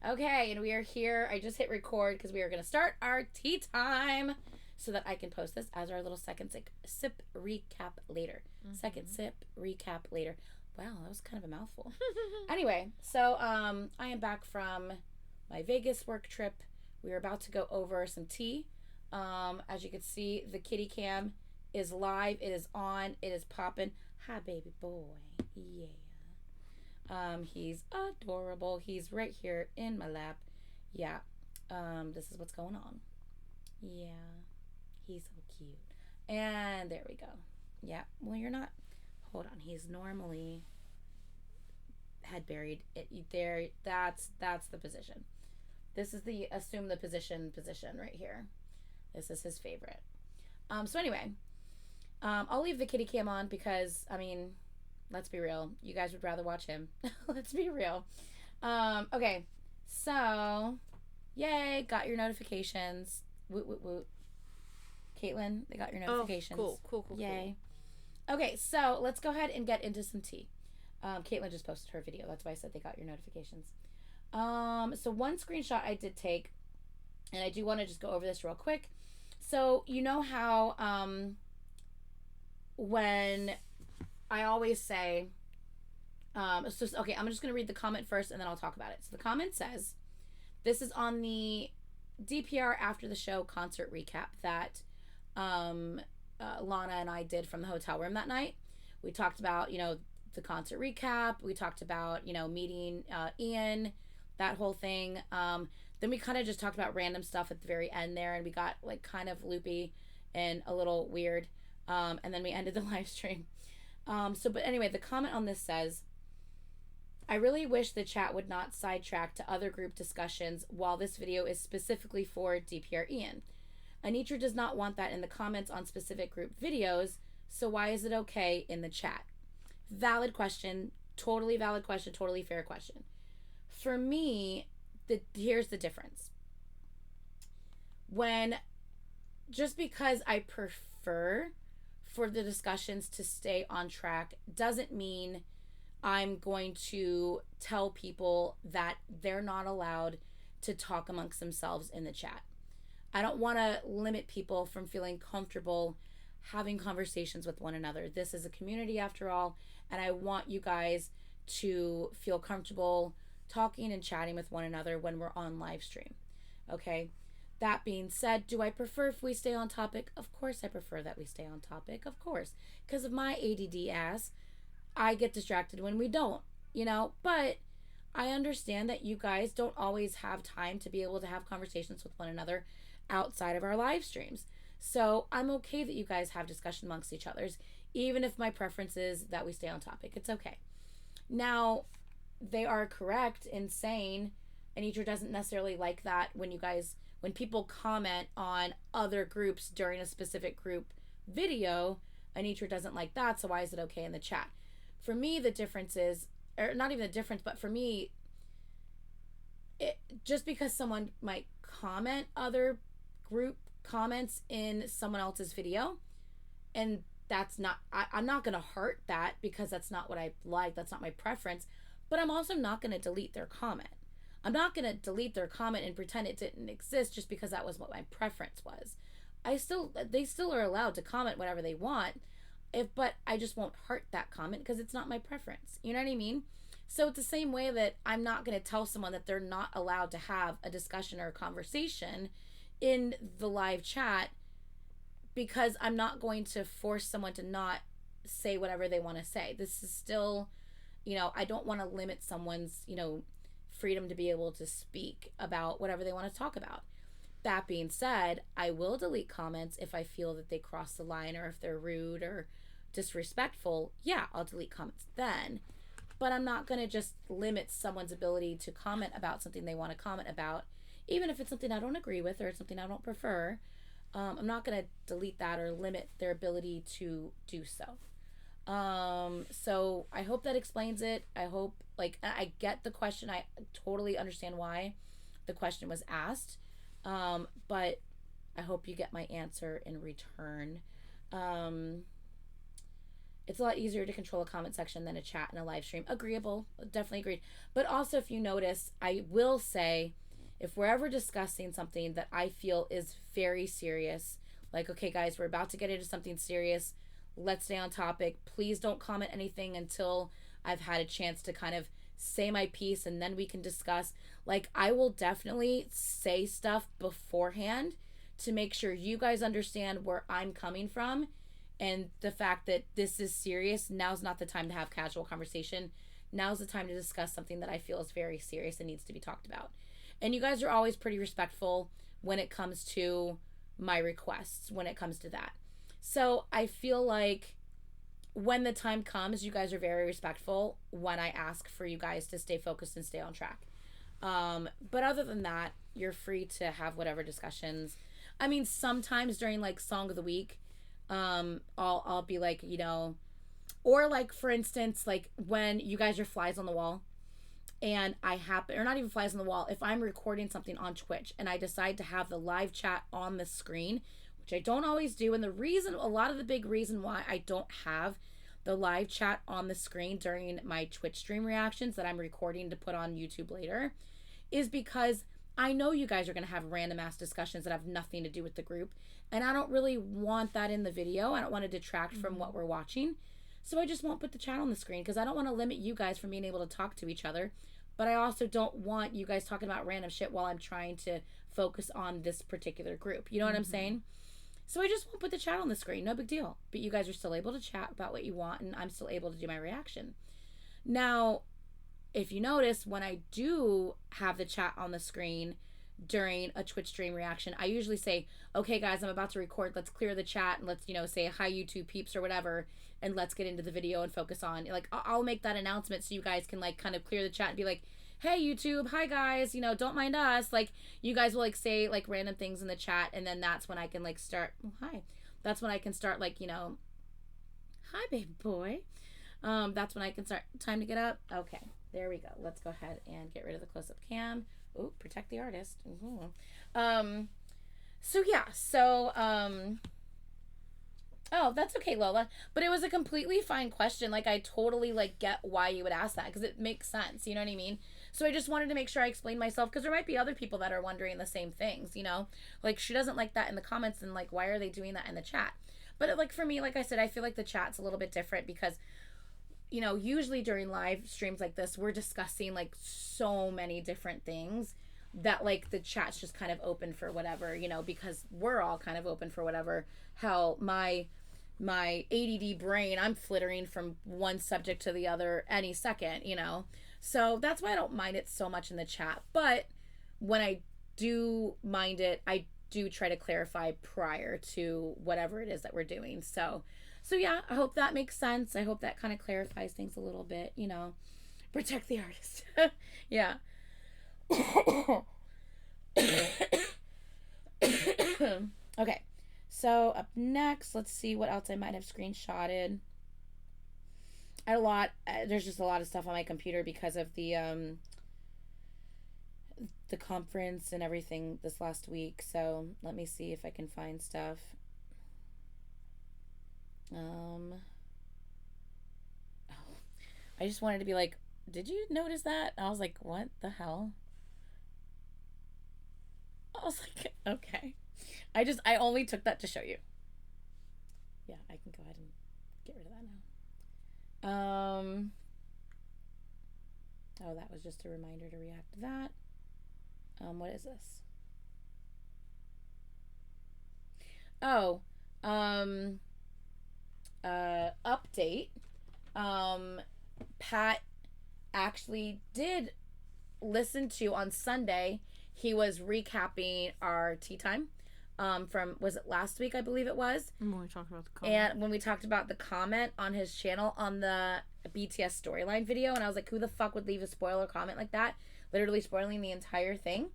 Okay, and we are here. I just hit record because we are going to start our tea time so that I can post this as our little second sip recap later. Mm-hmm. Second sip recap later. Wow, that was kind of a mouthful. Anyway, so I am back from my Vegas work trip. We are about to go over some tea. As you can see, the kitty cam is live. It is on. It is popping. Hi, baby boy. Yeah. He's adorable. He's right here in my lap. Yeah. This is what's going on. Yeah. He's so cute. And there we go. Yeah. Well, you're not. Hold on. He's normally head buried. There. That's the position. This is the assume the position right here. This is his favorite. So anyway, I'll leave the kitty cam on because let's be real. You guys would rather watch him. Let's be real. Okay. So, yay, got your notifications. Woot, woot, woot. Caitlin, they got your notifications. Oh, cool. Yay. Okay, so let's go ahead and get into some tea. Caitlin just posted her video. That's why I said they got your notifications. So one screenshot I did take, and I do want to just go over this real quick. So, you know how when I always say, okay, I'm just going to read the comment first and then I'll talk about it. So the comment says, this is on the DPR after the show concert recap that Lana and I did from the hotel room that night. We talked about, the concert recap. We talked about, meeting Ian, that whole thing. Then we kind of just talked about random stuff at the very end there, and we got kind of loopy and a little weird. And then we ended the live stream. But anyway, the comment on this says, I really wish the chat would not sidetrack to other group discussions while this video is specifically for DPR Ian. Anitra does not want that in the comments on specific group videos, so why is it okay in the chat? Valid question, totally valid question, totally fair question. For me, here's the difference. Just because I prefer for the discussions to stay on track doesn't mean I'm going to tell people that they're not allowed to talk amongst themselves in the chat. I don't want to limit people from feeling comfortable having conversations with one another. This is a community after all, and I want you guys to feel comfortable talking and chatting with one another when we're on live stream. Okay? That being said, do I prefer if we stay on topic? Of course I prefer that we stay on topic, of course. Because of my ADD ass, I get distracted when we don't, But I understand that you guys don't always have time to be able to have conversations with one another outside of our live streams. So I'm okay that you guys have discussion amongst each other's, even if my preference is that we stay on topic. It's okay. Now, they are correct in saying Anitra doesn't necessarily like that when people comment on other groups during a specific group video. Anitra doesn't like that, so why is it okay in the chat? For me, the difference is, or not even the difference, but for me, just because someone might comment other group comments in someone else's video, and that's not, I'm not going to heart that because that's not what I like, that's not my preference, but I'm also not going to delete their comment. I'm not going to delete their comment and pretend it didn't exist just because that was what my preference was. They still are allowed to comment whatever they want, but I just won't heart that comment because it's not my preference. You know what I mean? So it's the same way that I'm not going to tell someone that they're not allowed to have a discussion or a conversation in the live chat because I'm not going to force someone to not say whatever they want to say. This is still, I don't want to limit someone's, freedom to be able to speak about whatever they want to talk about. That being said, I will delete comments if I feel that they cross the line or if they're rude or disrespectful. Yeah, I'll delete comments then. But I'm not going to just limit someone's ability to comment about something they want to comment about, even if it's something I don't agree with or it's something I don't prefer. I'm not going to delete that or limit their ability to do so. So I hope that explains it. I hope, I get the question. I totally understand why the question was asked. But I hope you get my answer in return. It's a lot easier to control a comment section than a chat and a live stream. Agreeable. Definitely agreed. But also, if you notice, I will say, if we're ever discussing something that I feel is very serious, like, okay, guys, we're about to get into something serious. Let's stay on topic. Please don't comment anything until I've had a chance to kind of say my piece, and then we can discuss. Like, I will definitely say stuff beforehand to make sure you guys understand where I'm coming from, and the fact that this is serious. Now's not the time to have casual conversation. Now's the time to discuss something that I feel is very serious and needs to be talked about. And you guys are always pretty respectful when it comes to my requests, when it comes to that. So I feel like when the time comes, you guys are very respectful when I ask for you guys to stay focused and stay on track. But other than that, you're free to have whatever discussions. I mean, sometimes during like Song of the Week, I'll be like, you know, or like for instance, like when you guys are flies on the wall, and I happen, or not even flies on the wall, if I'm recording something on Twitch and I decide to have the live chat on the screen, which I don't always do, and the reason, a lot of the big reason why I don't have the live chat on the screen during my Twitch stream reactions that I'm recording to put on YouTube later, is because I know you guys are going to have random ass discussions that have nothing to do with the group, and I don't really want that in the video. I don't want to detract from what we're watching. So I just won't put the chat on the screen because I don't want to limit you guys from being able to talk to each other. But I also don't want you guys talking about random shit while I'm trying to focus on this particular group. You know what I'm saying? So I just won't put the chat on the screen. No big deal. But you guys are still able to chat about what you want, and I'm still able to do my reaction. Now, if you notice, when I do have the chat on the screen during a Twitch stream reaction, I usually say, okay, guys, I'm about to record. Let's clear the chat and let's, you know, say hi, YouTube peeps or whatever, and let's get into the video and focus on, like, I'll make that announcement so you guys can, like, kind of clear the chat and be like, hey, YouTube, hi, guys, you know, don't mind us. Like, you guys will, like, say, like, random things in the chat, and then that's when I can, like, start, oh, hi. That's when I can start, like, you know, hi, baby boy. That's when I can start, time to get up. Okay, there we go. Let's go ahead and get rid of the close-up cam. Ooh, protect the artist. Oh, that's okay, Lola. But it was a completely fine question. Like, I totally, like, get why you would ask that, because it makes sense. You know what I mean? So I just wanted to make sure I explained myself, because there might be other people that are wondering the same things, you know? Like, she doesn't like that in the comments, and, like, why are they doing that in the chat? But, like, for me, like I said, I feel like the chat's a little bit different because, you know, usually during live streams like this, we're discussing, like, so many different things that, like, the chat's just kind of open for whatever, you know, because we're all kind of open for whatever. Hell, my ADD brain, I'm flittering from one subject to the other any second, you know? So that's why I don't mind it so much in the chat. But when I do mind it, I do try to clarify prior to whatever it is that we're doing. So yeah, I hope that makes sense. I hope that kind of clarifies things a little bit, you know? Protect the artist. Yeah. Okay. So up next, let's see what else I might have screenshotted. I had a lot. There's just a lot of stuff on my computer because of the conference and everything this last week. So let me see if I can find stuff. Oh, I just wanted to be like, did you notice that? I was like, what the hell? I was like, okay. I only took that to show you. Yeah, I can go ahead and get rid of that now. Oh, that was just a reminder to react to that. What is this? Oh, update. Pat actually did listen to on Sunday. He was recapping our tea time. From, was it last week, I believe it was? When we talked about the comment. And when we talked about the comment on his channel on the BTS storyline video, and I was like, who the fuck would leave a spoiler comment like that? Literally spoiling the entire thing.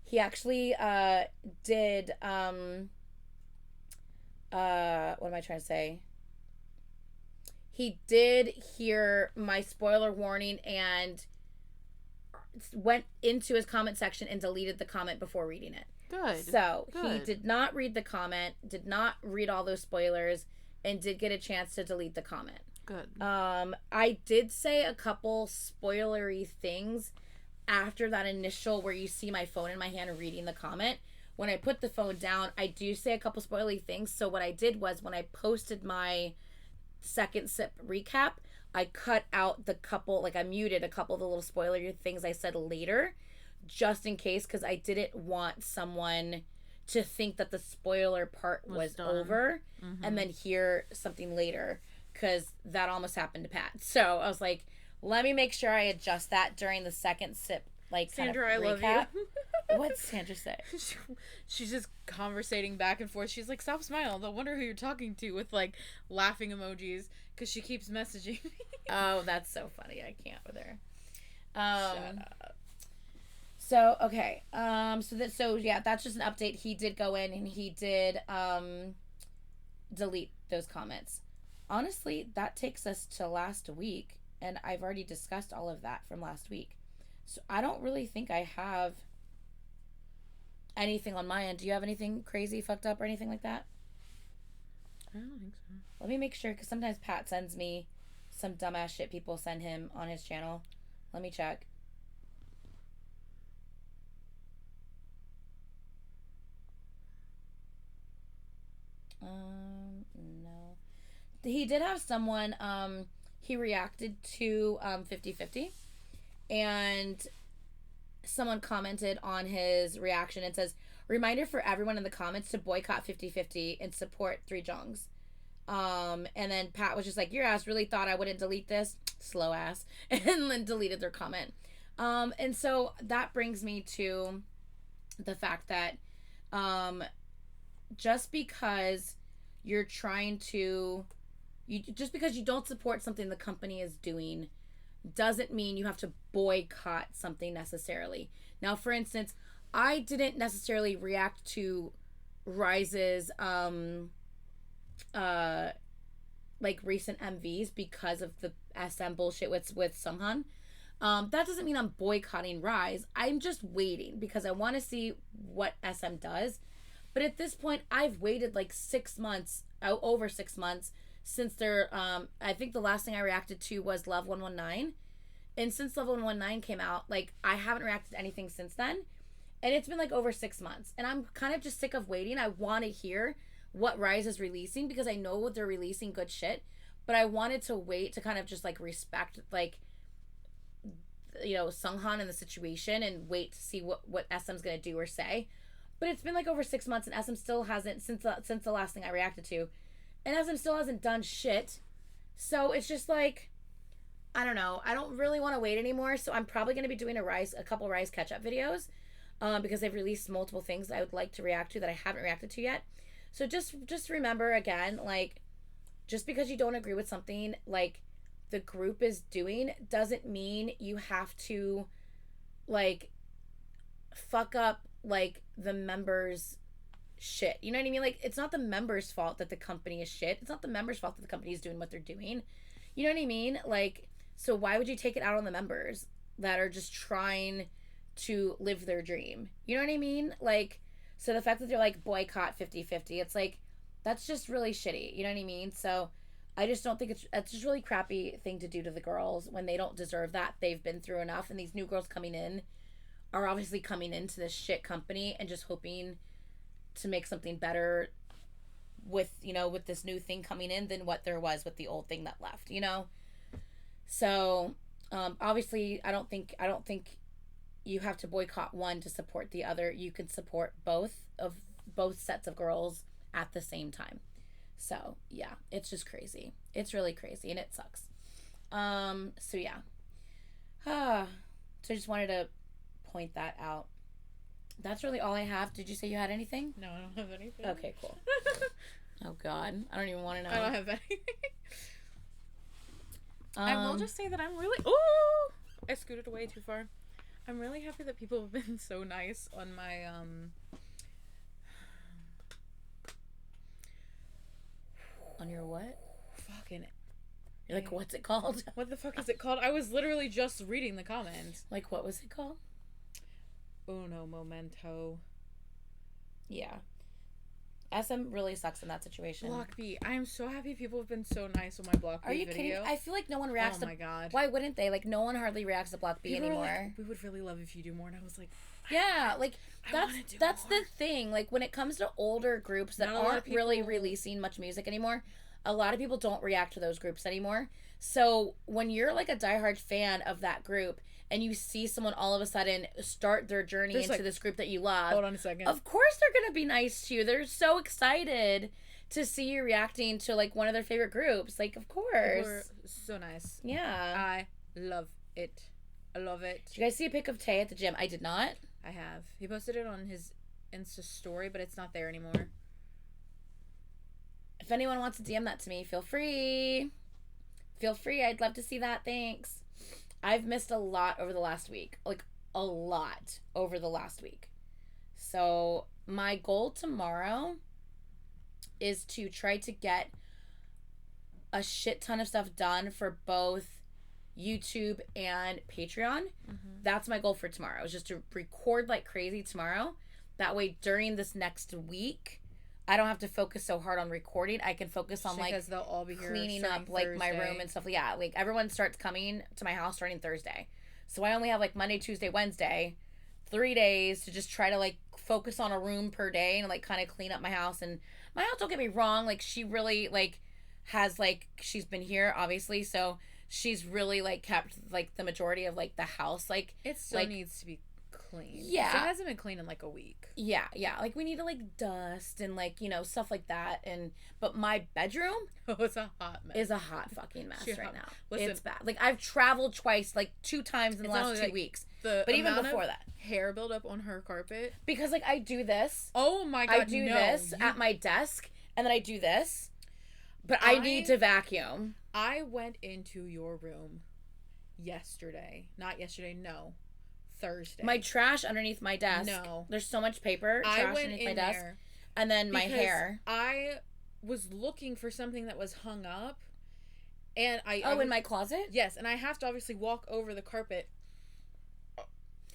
He actually did, what am I trying to say? He did hear my spoiler warning and went into his comment section and deleted the comment before reading it. Good. So he did not read the comment, did not read all those spoilers, and did get a chance to delete the comment. Good. I did say a couple spoilery things after that initial where you see my phone in my hand reading the comment. When I put the phone down, I do say a couple spoilery things. So what I did was when I posted my second sip recap, I cut out the couple, like I muted a couple of the little spoilery things I said later, just in case, because I didn't want someone to think that the spoiler part was over and then hear something later, because that almost happened to Pat. So I was like, let me make sure I adjust that during the second sip, like, Sandra, kind of recap. I love you. What's Sandra say? She's just conversating back and forth. She's like, stop smiling. They'll wonder who you're talking to, with like laughing emojis, because she keeps messaging me. Oh, that's so funny. I can't with her. Shut up. So, okay. So yeah, that's just an update. He did go in and he did delete those comments. Honestly, that takes us to last week, and I've already discussed all of that from last week. So I don't really think I have anything on my end. Do you have anything crazy, fucked up, or anything like that? I don't think so. Let me make sure, because sometimes Pat sends me some dumbass shit people send him on his channel. Let me check. No. He did have someone, he reacted to 50/50, and someone commented on his reaction and says, reminder for everyone in the comments to boycott 50/50 and support Three Jongs. And then Pat was just like, your ass really thought I wouldn't delete this? Slow ass. And then deleted their comment. And so that brings me to the fact that just because you're trying to, just because you don't support something the company is doing doesn't mean you have to boycott something necessarily. Now, for instance, I didn't necessarily react to Rise's like recent MVs because of the SM bullshit with Sunghan. That doesn't mean I'm boycotting Rise. I'm just waiting because I want to see what SM does. But at this point, I've waited like 6 months, over 6 months, since their, I think the last thing I reacted to was Love 119. And since Love 119 came out, like, I haven't reacted to anything since then. And it's been like over 6 months. And I'm kind of just sick of waiting. I want to hear what Rise is releasing because I know they're releasing good shit. But I wanted to wait to kind of just like respect, like, you know, Sunghan and the situation and wait to see what SM's going to do or say. But it's been like over 6 months and SM still hasn't, since the last thing I reacted to, and SM still hasn't done shit. So it's just like, I don't know. I don't really want to wait anymore. So I'm probably going to be doing a couple Rise catch-up videos because they've released multiple things I would like to react to that I haven't reacted to yet. So just remember, again, like, just because you don't agree with something like the group is doing doesn't mean you have to, like, fuck up, like, the members' shit. You know what I mean? Like, it's not the members' fault that the company is shit. It's not the members' fault that the company is doing what they're doing. You know what I mean? Like, so why would you take it out on the members that are just trying to live their dream? You know what I mean? Like, so the fact that they're like, boycott 50/50, it's like, that's just really shitty. You know what I mean? So I just don't think it's just really crappy thing to do to the girls when they don't deserve that. They've been through enough, and these new girls coming in are obviously coming into this shit company and just hoping to make something better with, you know, with this new thing coming in than what there was with the old thing that left, you know? So, obviously I don't think you have to boycott one to support the other. You can support both sets of girls at the same time. So, yeah, it's just crazy. It's really crazy and it sucks. So yeah. So I just wanted to point that out. That's really all I have. Did you say you had anything? No, I don't have anything. Okay, cool. Oh God, I don't even want to know. I don't have anything. I will just say that I'm really... Oh! I scooted away too far. I'm really happy that people have been so nice on my, On your what? Fucking... You're like, what's it called? What the fuck is it called? I was literally just reading the comments. Like, what was it called? Uno momento. Yeah. SM really sucks in that situation. Block B. I am so happy people have been so nice on my Block B Are you video. kidding? I feel like no one reacts to... Oh my god. Why wouldn't they? Like, no one hardly reacts to Block B people anymore. Like, we would really love if you do more. And I was like... Yeah, like, that's the thing. Like, when it comes to older groups that aren't really releasing much music anymore, a lot of people don't react to those groups anymore. So, when you're, like, a diehard fan of that group, and you see someone all of a sudden start their journey into this group that you love. Hold on a second. Of course they're going to be nice to you. They're so excited to see you reacting to, like, one of their favorite groups. Like, of course. People are so nice. Yeah. I love it. I love it. Did you guys see a pic of Tay at the gym? I did not. I have. He posted it on his Insta story, but it's not there anymore. If anyone wants to DM that to me, feel free. Feel free. I'd love to see that. Thanks. I've missed a lot over the last week. Like, a lot over the last week. So, my goal tomorrow is to try to get a shit ton of stuff done for both YouTube and Patreon. Mm-hmm. That's my goal for tomorrow. Is just to record like crazy tomorrow. That way, during this next week, I don't have to focus so hard on recording. I can focus on because they'll all be here cleaning up like Thursday. My room and stuff. Yeah, like everyone starts coming to my house starting Thursday. So I only have like Monday, Tuesday, Wednesday, 3 days to just try to like focus on a room per day and like kind of clean up my house. And my house, don't get me wrong, like she really like has like, she's been here obviously, so she's really like kept like the majority of like the house like it still like, needs to be clean. Yeah. So it hasn't been clean in like a week. Yeah. Like we need to like dust and like, you know, stuff like that. And but my bedroom it's a hot mess. Is a hot fucking mess right now. Listen, it's bad. Like I've traveled twice, like 2 times in the last 2 weeks. But even before that, hair buildup on her carpet. Because like I do this. Oh my god! I do this at my desk, and then I do this. But I need to vacuum. I went into your room yesterday. Not yesterday. No. Thursday. My trash underneath my desk. No. There's so much paper. Trash underneath my desk. And then my hair. I was looking for something that was hung up. And in my closet? Yes. And I have to obviously walk over the carpet.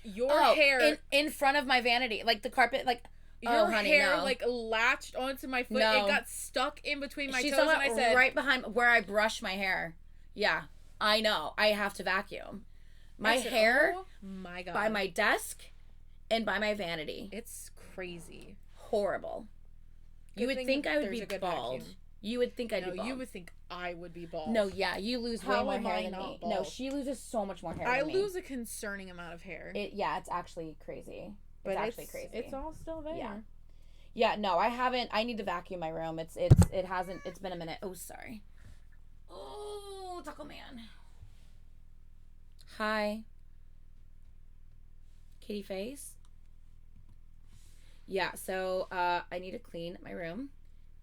Your hair. In front of my vanity. Like the carpet, like. Your hair like latched onto my foot. No. It got stuck in between my toes. And I said, right behind where I brush my hair. Yeah. I know. I have to vacuum. My hair, oh my god, by my desk, and by my vanity. It's crazy, horrible. You would think I would be bald. You would think I'd be bald. You would think I would be bald. No, yeah, you lose way more hair than me. No, she loses so much more hair. I lose a concerning amount of hair. It's actually crazy. It's actually crazy. It's all still there. Yeah. No, I haven't. I need to vacuum my room. It's been a minute. Oh, sorry. Oh, Taco Man. Hi. Kitty face. Yeah, so I need to clean my room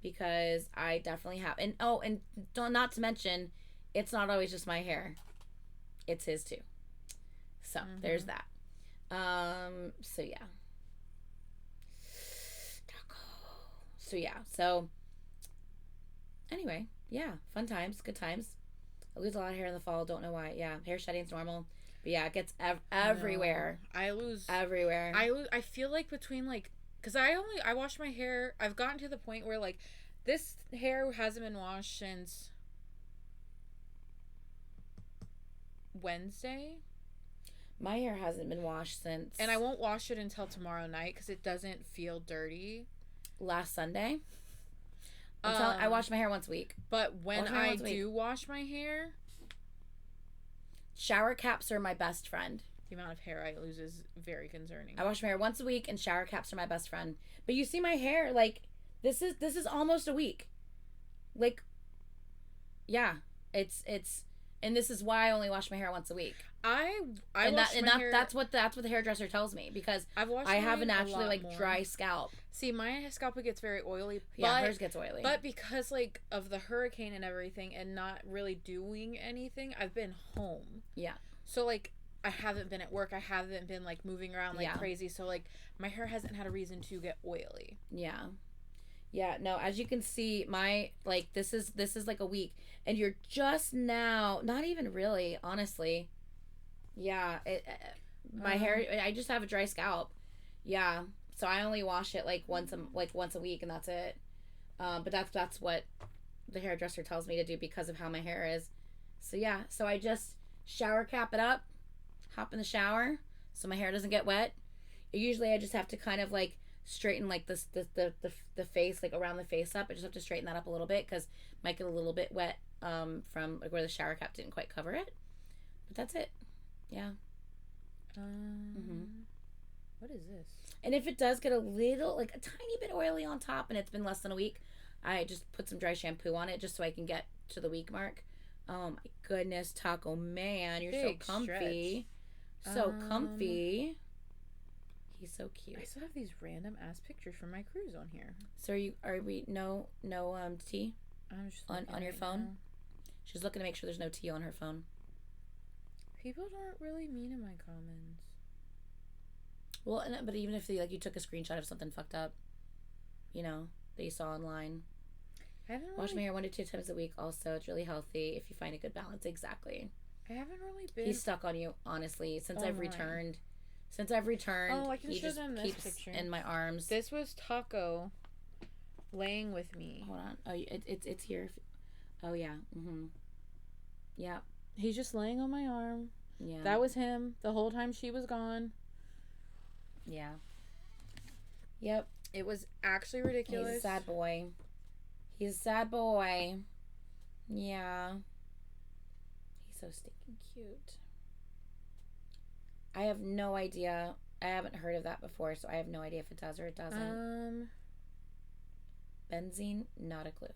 because I definitely have, and not to mention, it's not always just my hair. It's his too. So there's that. So yeah. So yeah. So anyway, yeah, fun times, good times. I lose a lot of hair in the fall. Don't know why. Yeah, hair shedding's normal. But yeah, it gets everywhere. No, I lose everywhere. I feel like between like, cause I wash my hair. I've gotten to the point where like, this hair hasn't been washed since Wednesday. My hair hasn't been washed since. And I won't wash it until tomorrow night because it doesn't feel dirty. Last Sunday. I wash my hair once a week. But when I do wash my hair, shower caps are my best friend. The amount of hair I lose is very concerning. I wash my hair once a week, and shower caps are my best friend. But you see my hair, like this is almost a week. Like, yeah, it's and this is why I only wash my hair once a week. That's what the hairdresser tells me because I have a naturally like dry scalp. See, my scalp gets very oily. Yeah, hers gets oily. But because like of the hurricane and everything, and not really doing anything, I've been home. Yeah. So like I haven't been at work. I haven't been like moving around like crazy. So like my hair hasn't had a reason to get oily. Yeah. Yeah, no, as you can see, my, like, this is like a week, and you're just now, not even really, honestly. Yeah, my hair, I just have a dry scalp. Yeah, so I only wash it, like, once a week, and that's it. But that's what the hairdresser tells me to do because of how my hair is. So yeah, so I just shower cap it up, hop in the shower so my hair doesn't get wet. Usually I just have to kind of like straighten like the face, like around the face up. I just have to straighten that up a little bit because it might get a little bit wet from like where the shower cap didn't quite cover it. But that's it. Yeah. What is this? And if it does get a little, like a tiny bit oily on top and it's been less than a week, I just put some dry shampoo on it just so I can get to the week mark. Oh my goodness, Taco Man, you're so comfy. Stretch. So comfy. He's so cute. I still have these random ass pictures from my cruise on here. So are we no tea I'm just on your phone? Now. She's looking to make sure there's no tea on her phone. People aren't really mean in my comments. Well, but even if they, like, you took a screenshot of something fucked up, you know, that you saw online. I haven't really... Wash my hair 1 to 2 times a week. Also, it's really healthy if you find a good balance. Exactly. I haven't really been. He's stuck on you, honestly, since I've returned. Since I've returned, I can show them this picture in my arms. This was Taco laying with me. Hold on. Oh, it's here. Oh yeah. Yeah. He's just laying on my arm. Yeah. That was him the whole time she was gone. Yeah. Yep. It was actually ridiculous. He's a sad boy. He's a sad boy. Yeah. He's so stinking cute. I have no idea. I haven't heard of that before, so I have no idea if it does or it doesn't. Benzene, not a clue.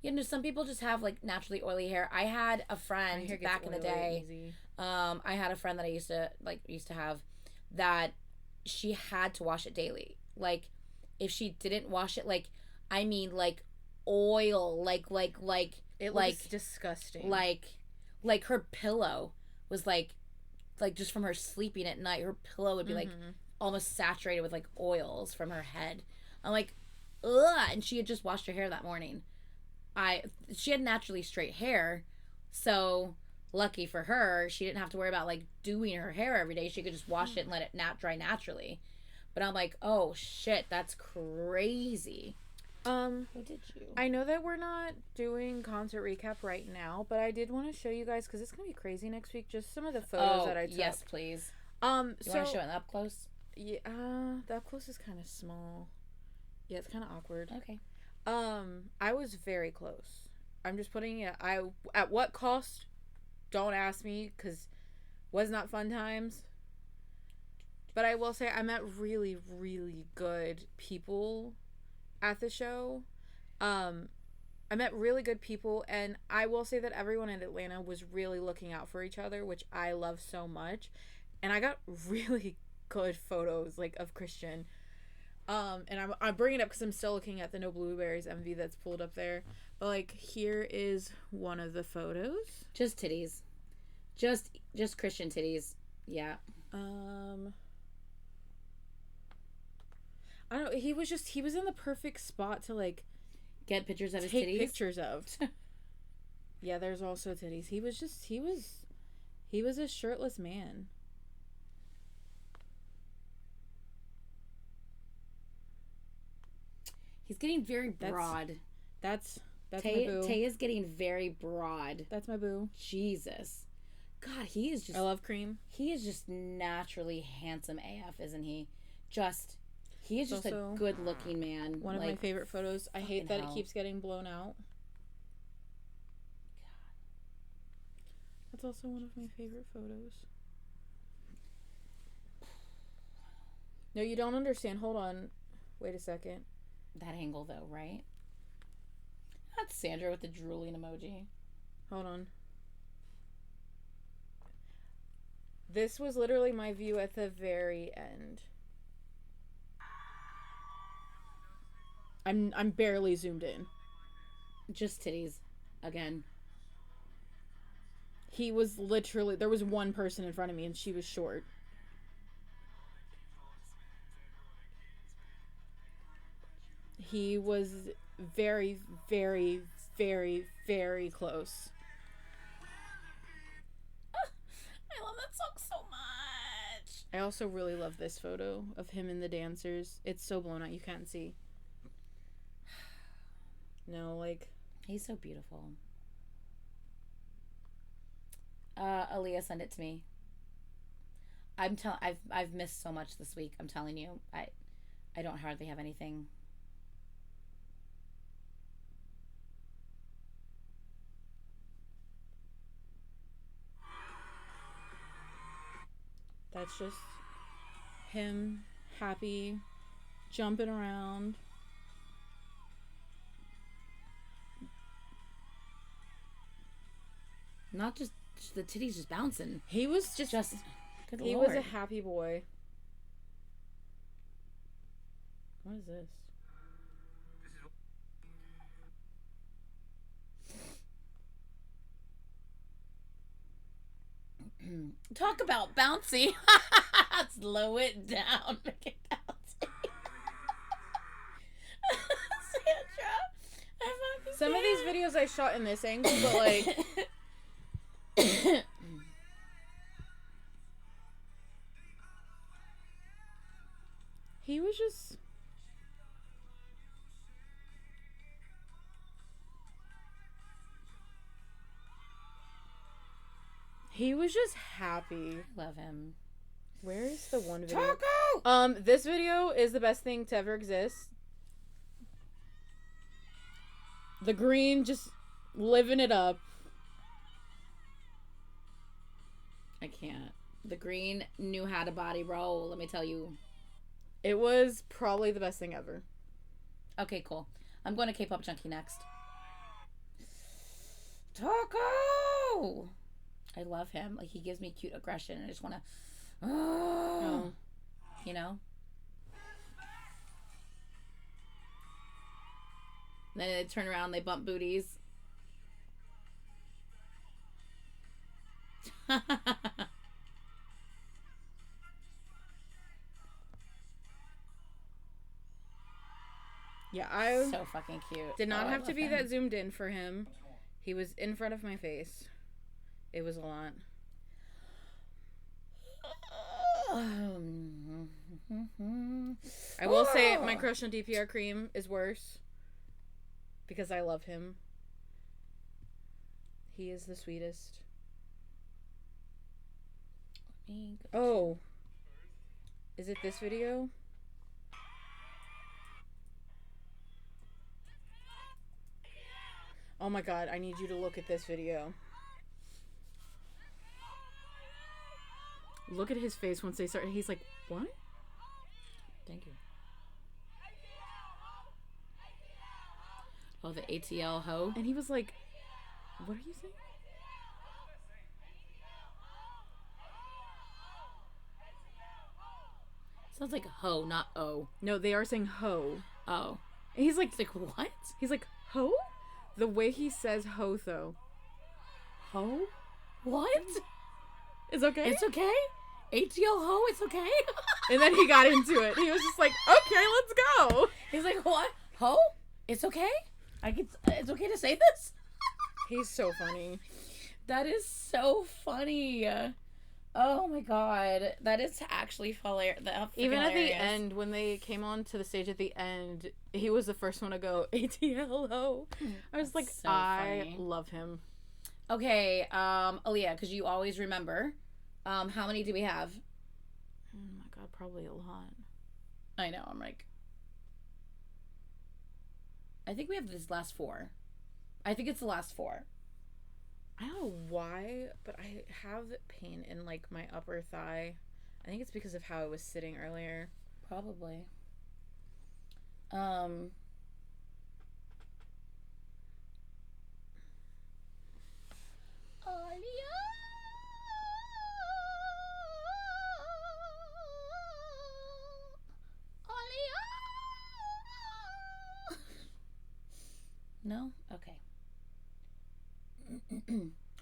You know, some people just have like naturally oily hair. I had a friend back in the day. I had a friend that I used to have that she had to wash it daily. Like, if she didn't wash it, like, I mean, like oil, like it looks disgusting. Like her pillow was like just from her sleeping at night, her pillow would be like almost saturated with like oils from her head. I'm like, ugh. And she had just washed her hair that morning. She had naturally straight hair, so lucky for her, she didn't have to worry about like doing her hair every day. She could just wash it and let it dry naturally. But I'm like, oh shit, that's crazy. What did you? I know that we're not doing concert recap right now, but I did want to show you guys because it's gonna be crazy next week. Just some of the photos that I took. Yes, please. You want to show it up close? Yeah, the up close is kind of small. Yeah, it's kind of awkward. Okay. I was very close. I'm just putting it. At what cost? Don't ask me, because was not fun times. But I will say I met really, really good people at the show. I met really good people, and I will say that everyone in Atlanta was really looking out for each other, which I love so much. And I got really good photos like of Christian. And I'm bringing it up because I'm still looking at the No Blueberries MV that's pulled up there. But like, here is one of the photos. Just titties. Just Christian titties. Yeah. I don't know. He was in the perfect spot to like get pictures of his take titties. Pictures of. Yeah, there's also titties. He was a shirtless man. He's getting very broad. That's my boo. Tay is getting very broad. That's my boo. Jesus. God, he is just... I love cream. He is just naturally handsome AF, isn't he? He is just also a good-looking man. One of my favorite photos. I hate that it keeps getting blown out. God. That's also one of my favorite photos. No, you don't understand. Hold on. Wait a second. That angle, though, right? That's Sandra with the drooling emoji. Hold on. This was literally my view at the very end. I'm barely zoomed in. Just titties. Again. He was literally... There was one person in front of me and she was short. He was very, very, very, very close. I love that song so much. I also really love this photo of him and the dancers. It's so blown out, you can't see. No, like... He's so beautiful. Aaliyah, send it to me. I've missed so much this week. I'm telling you, I don't hardly have anything. That's just him, happy, jumping around. Not just the titties just bouncing. He was just good he Lord. was a happy boy. What is this? Talk about bouncy. Slow it down. Make it bouncy. Sandra, some of these videos I shot in this angle, but like he was just happy. Love him. Where is the one video? Taco! This video is the best thing to ever exist. The green just living it up. I can't. The green knew how to body roll, let me tell you. It was probably the best thing ever. Okay, cool. I'm going to K-pop Junkie next. Taco! I love him. Like, he gives me cute aggression, and I just want to... Oh. You know? Then they turn around, they bump booties. Yeah, I so fucking cute. Did not have to be him. that zoomed in for him. He was in front of my face. It was a lot. I will say my crush on DPR Cream is worse. Because I love him. He is the sweetest. Oh. Is it this video? Oh my god, I need you to look at this video. Look at his face once they start. He's like, what? Thank you. Oh, the ATL ho. And he was like, what are you saying? Sounds like ho, not o. No, they are saying ho. Oh. And he's like, It's like, what? He's like, ho? The way he says ho, though. Ho? What? It's okay? It's okay? ATL ho, it's okay? And then he got into it. He was just like, okay, let's go. He's like, what? Ho? It's okay? It's okay to say this? He's so funny. That is so funny. Oh my god. That is actually hilarious. Even at the end, when they came on to the stage at the end, he was the first one to go, ATL ho. I was like, so I love him. Okay, Aaliyah, because you always remember. How many do we have? Oh my god, probably a lot. I know, I'm like... I think we have this last 4. I think it's the last 4. I don't know why, but I have pain in, like, my upper thigh. I think it's because of how I was sitting earlier. Probably. No? Okay.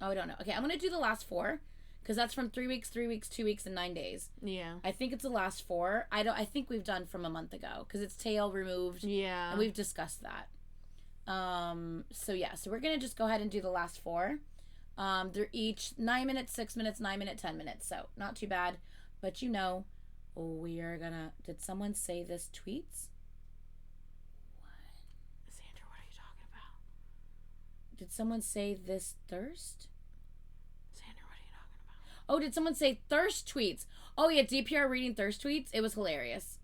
Oh, I don't know. Okay, I'm going to do the last 4. Because that's from 3 weeks, 3 weeks, 2 weeks, and 9 days. Yeah. I think it's the last 4. I think we've done from a month ago. Because it's tail removed. Yeah. And we've discussed that. So yeah. So we're going to just go ahead and do the last 4. They're each 9 minutes, 6 minutes, 9 minutes, 10 minutes. So not too bad. But we are gonna. Did someone say this tweets? Sandra, what are you talking about? Did someone say this thirst? Sandra, what are you talking about? Oh, did someone say thirst tweets? Oh, yeah, DPR reading thirst tweets. It was hilarious.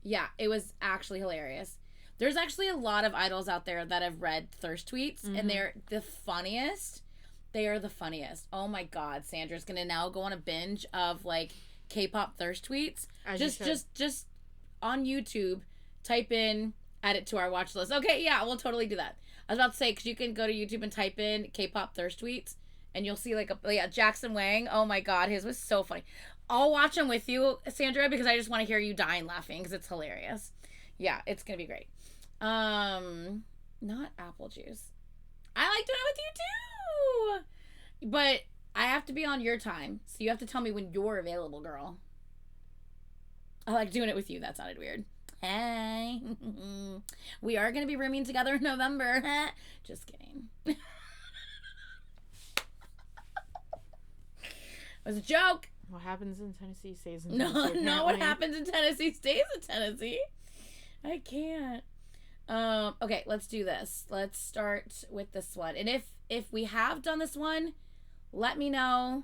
Yeah, it was actually hilarious. There's actually a lot of idols out there that have read thirst tweets, and they're the funniest. They are the funniest. Oh my God, Sandra's gonna now go on a binge of like K-pop thirst tweets. Just on YouTube, type in, add it to our watch list. Okay, yeah, we'll totally do that. I was about to say, because you can go to YouTube and type in K-pop thirst tweets, and you'll see like Jackson Wang. Oh my God, his was so funny. I'll watch them with you, Sandra, because I just want to hear you dying laughing because it's hilarious. Yeah, it's gonna be great. Not apple juice. I like doing it with you too, but I have to be on your time, so you have to tell me when you're available, girl. I like doing it with you. That sounded weird. Hey, we are gonna be rooming together in November. Just kidding. It was a joke. What happens in Tennessee stays in Tennessee. No, what happens in Tennessee stays in Tennessee. I can't. Okay, let's do this. Let's start with this one. And if we have done this one, let me know.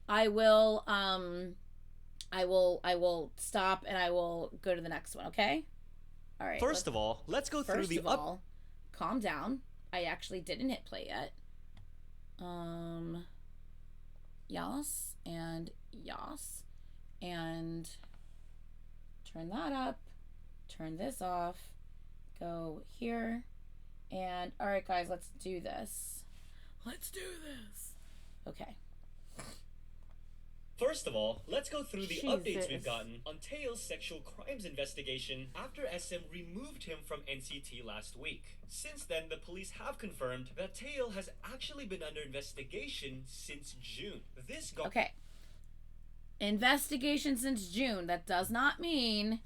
I will stop and I will go to the next one, okay? All right. First of all, let's go through the calm down. I actually didn't hit play yet. Yas and yas. And turn that up. Turn this off. Go here. And all right, guys, let's do this. Let's do this. Okay. First of all, let's go through the updates Jesus. we've gotten on Taeil's sexual crimes investigation after SM removed him from NCT last week. Since then, the police have confirmed that Taeil has actually been under investigation since June. Okay. Investigation since June. That does not mean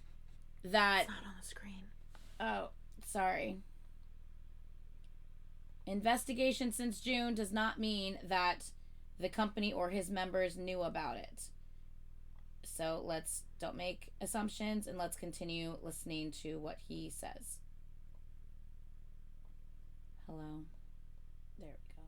that... It's not on the screen. Oh, sorry. Investigation since June does not mean that the company or his members knew about it. So don't make assumptions and let's continue listening to what he says. Hello. There we go.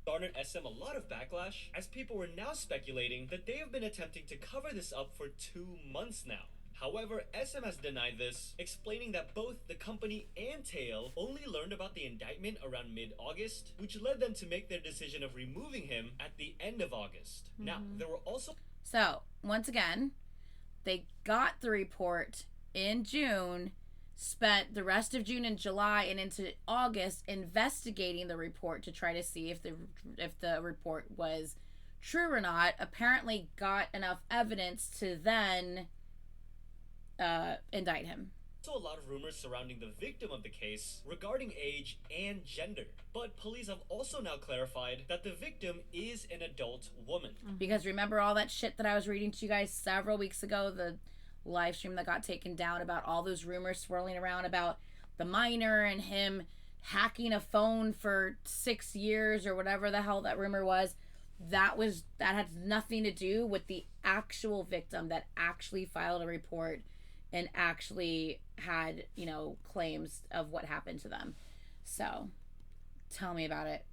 Garnered SM a lot of backlash, as people were now speculating that they have been attempting to cover this up for 2 months now. However, SM has denied this, explaining that both the company and Taeil only learned about the indictment around mid-August, which led them to make their decision of removing him at the end of August. Now, there were also... So, once again, they got the report in June, spent the rest of June and July and into August investigating the report to try to see if the report was true or not. Apparently got enough evidence to then indict him. Also a lot of rumors surrounding the victim of the case regarding age and gender. But police have also now clarified that the victim is an adult woman. Because remember all that shit that I was reading to you guys several weeks ago, the live stream that got taken down about all those rumors swirling around about the minor and him hacking a phone for 6 years or whatever the hell that rumor was. That had nothing to do with the actual victim that actually filed a report and actually had, claims of what happened to them. So, tell me about it.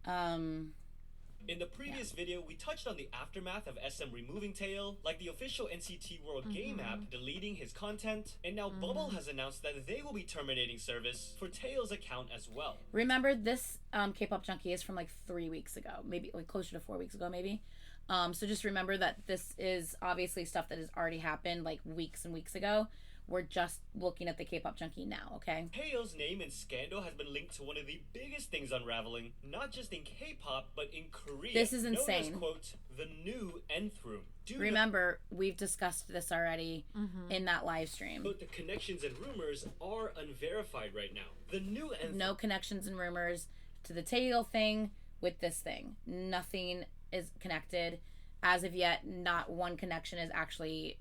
In the previous video, we touched on the aftermath of SM removing Taeil, like the official NCT World Game app deleting his content, and now Bubble has announced that they will be terminating service for Taeil's account as well. Remember, this K-pop Junkie is from like 3 weeks ago, maybe like closer to 4 weeks ago, maybe. So just remember that this is obviously stuff that has already happened like weeks and weeks ago. We're just looking at the K-pop Junkie now, okay? Taeil's name and scandal has been linked to one of the biggest things unraveling, not just in K-pop, but in Korea. This is insane. Known as, quote, the new nth room. Remember, we've discussed this already in that live stream. But the connections and rumors are unverified right now. The new nth... No connections and rumors to the Taeil thing with this thing. Nothing is connected. As of yet, not one connection is actually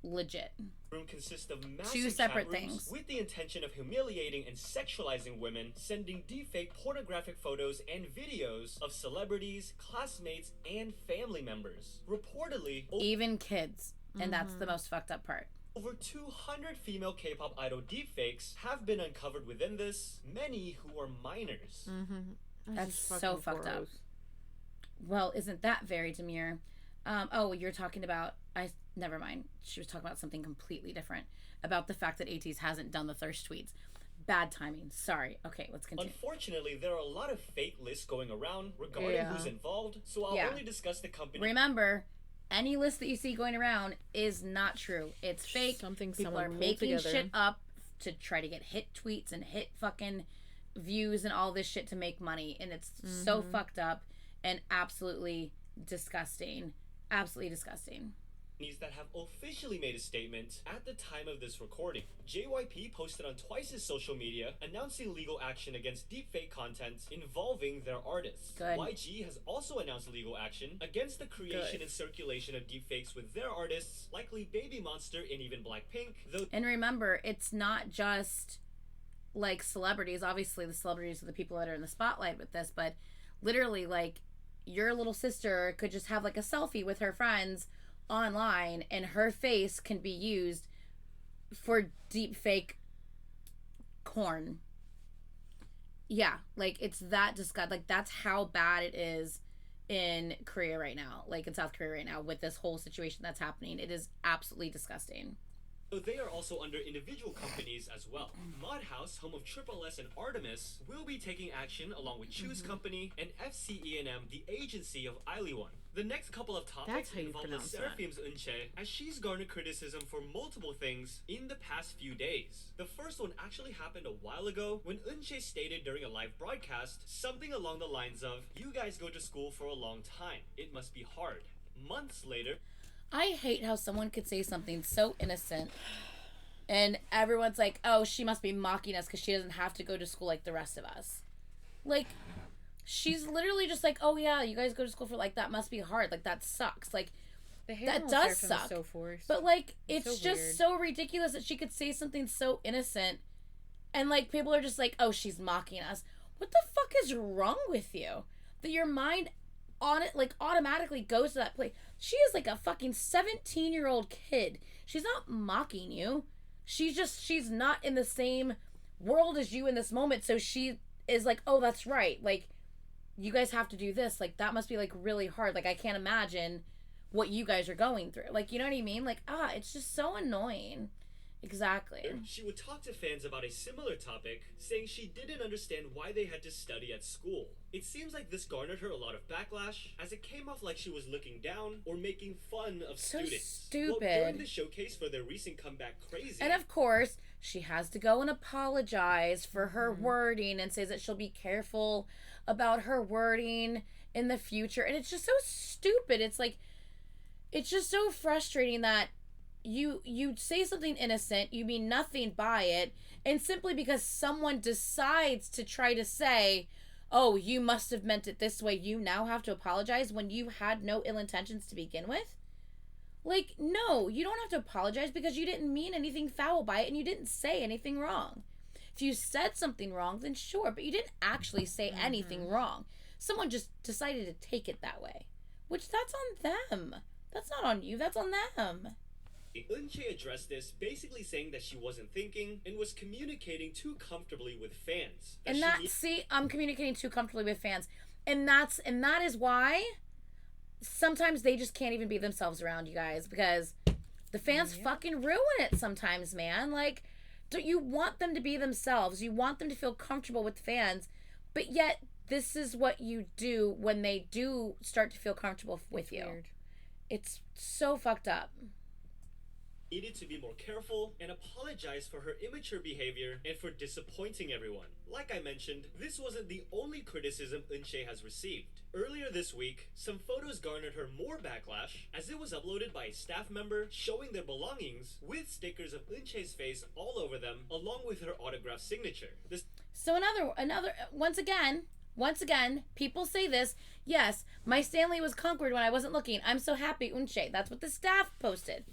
legit. Room consists of massive Two separate chat rooms things. with the intention of humiliating and sexualizing women, sending deepfake pornographic photos and videos of celebrities, classmates, and family members. Reportedly, Even kids. And that's the most fucked up part. over 200 female K-pop idol deepfakes have been uncovered within this, many who are minors. That's so fucked up. Well, isn't that very demure? You're talking about... Never mind. She was talking about something completely different. About the fact that ATEEZ hasn't done the thirst tweets. Bad timing. Sorry. Okay, let's continue. Unfortunately, there are a lot of fake lists going around regarding who's involved, so I'll only discuss the company. Remember, any list that you see going around is not true. It's fake. People are making shit up to try to get hit tweets and hit fucking views and all this shit to make money. And it's so fucked up and absolutely disgusting. Absolutely disgusting. That have officially made a statement at the time of this recording. JYP posted on Twice's social media announcing legal action against deepfake content involving their artists. Good. YG has also announced legal action against the creation and circulation of deepfakes with their artists, likely Baby Monster and even Blackpink. And remember, it's not just like celebrities. Obviously, the celebrities are the people that are in the spotlight with this, but literally, like, your little sister could just have like a selfie with her friends online and her face can be used for deep fake corn. Yeah, like it's that disgusting. Like that's how bad it is in Korea right now, like in South Korea right now with this whole situation that's happening. It is absolutely disgusting. So they are also under individual companies as well. Mudhouse, home of Triple S and Artemis, will be taking action along with Choose Company and FCE&M, the agency of Iliwan. The next couple of topics involve the Seraphim's Eunchae, as she's garnered criticism for multiple things in the past few days. The first one actually happened a while ago when Eunchae stated during a live broadcast something along the lines of, "You guys go to school for a long time. It must be hard." Months later, I hate how someone could say something so innocent and everyone's like, oh, she must be mocking us because she doesn't have to go to school like the rest of us. Like, she's literally just like, oh yeah, you guys go to school for like that must be hard. Like that sucks. Like that does suck. So forced. But like it's so just weird. So ridiculous that she could say something so innocent and like people are just like, oh, she's mocking us. What the fuck is wrong with you? That your mind on it like automatically goes to that place. She is like a fucking 17-year-old kid. She's not mocking you. She's not in the same world as you in this moment. So she is like, oh, that's right. Like, you guys have to do this. Like, that must be like really hard. Like, I can't imagine what you guys are going through. Like, you know what I mean? Like, it's just so annoying. Exactly. She would talk to fans about a similar topic, saying she didn't understand why they had to study at school. It seems like this garnered her a lot of backlash, as it came off like she was looking down or making fun of students. Stupid. Well, during the showcase for their recent comeback, Crazy. And of course, she has to go and apologize for her wording and says that she'll be careful about her wording in the future. And it's just so stupid. It's like, it's just so frustrating that you say something innocent, you mean nothing by it, and simply because someone decides to try to say, oh, you must have meant it this way, you now have to apologize when you had no ill intentions to begin with? Like, no, you don't have to apologize because you didn't mean anything foul by it and you didn't say anything wrong. If you said something wrong, then sure, but you didn't actually say anything wrong. Someone just decided to take it that way, which that's on them. That's not on you, that's on them. Eunchae addressed this, basically saying that she wasn't thinking and was communicating too comfortably with fans. I'm communicating too comfortably with fans. And that is why sometimes they just can't even be themselves around you guys, because the fans fucking ruin it sometimes, man. Like, don't you want them to be themselves? You want them to feel comfortable with fans, but yet this is what you do when they do start to feel comfortable with you. Weird. It's so fucked up. Needed to be more careful and apologize for her immature behavior and for disappointing everyone. Like I mentioned, this wasn't the only criticism Eunchae has received. Earlier this week, some photos garnered her more backlash as it was uploaded by a staff member showing their belongings with stickers of Eunchae's face all over them, along with her autographed signature. So another once again, people say this, yes, my Stanley was conquered when I wasn't looking. I'm so happy, Eunchae. That's what the staff posted.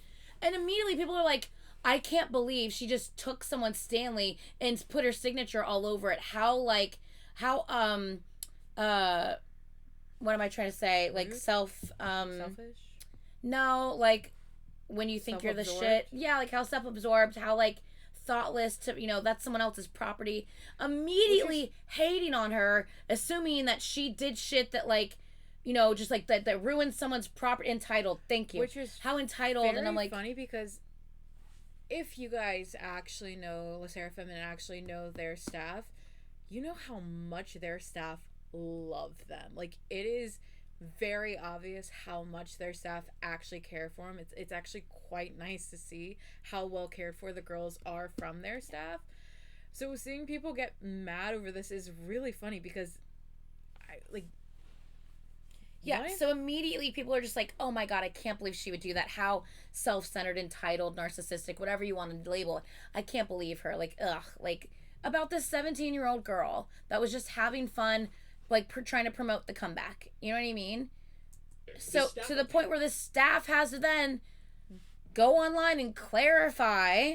And immediately people are like, I can't believe she just took someone's Stanley and put her signature all over it. How uh what am I trying to say? Like Selfish. no, like when you think you're the shit. Yeah, like how self-absorbed, how like thoughtless to, that's someone else's property. Immediately hating on her, assuming that she did shit that like, just like that ruined someone's property. Entitled. Thank you. Which is how entitled. very And I'm like, funny because if you guys actually know Le Sserafim and actually know their staff, you know how much their staff love them. Like, it is very obvious how much their staff actually care for them. It's actually quite nice to see how well cared for the girls are from their staff. So seeing people get mad over this is really funny because yeah, what? so immediately people are just like, oh my God, I can't believe she would do that. How self-centered, entitled, narcissistic, whatever you want to label it. I can't believe her. Like, ugh. Like, about this 17-year-old girl that was just having fun, like, trying to promote the comeback. You know what I mean? So, to the point where the staff has to then go online and clarify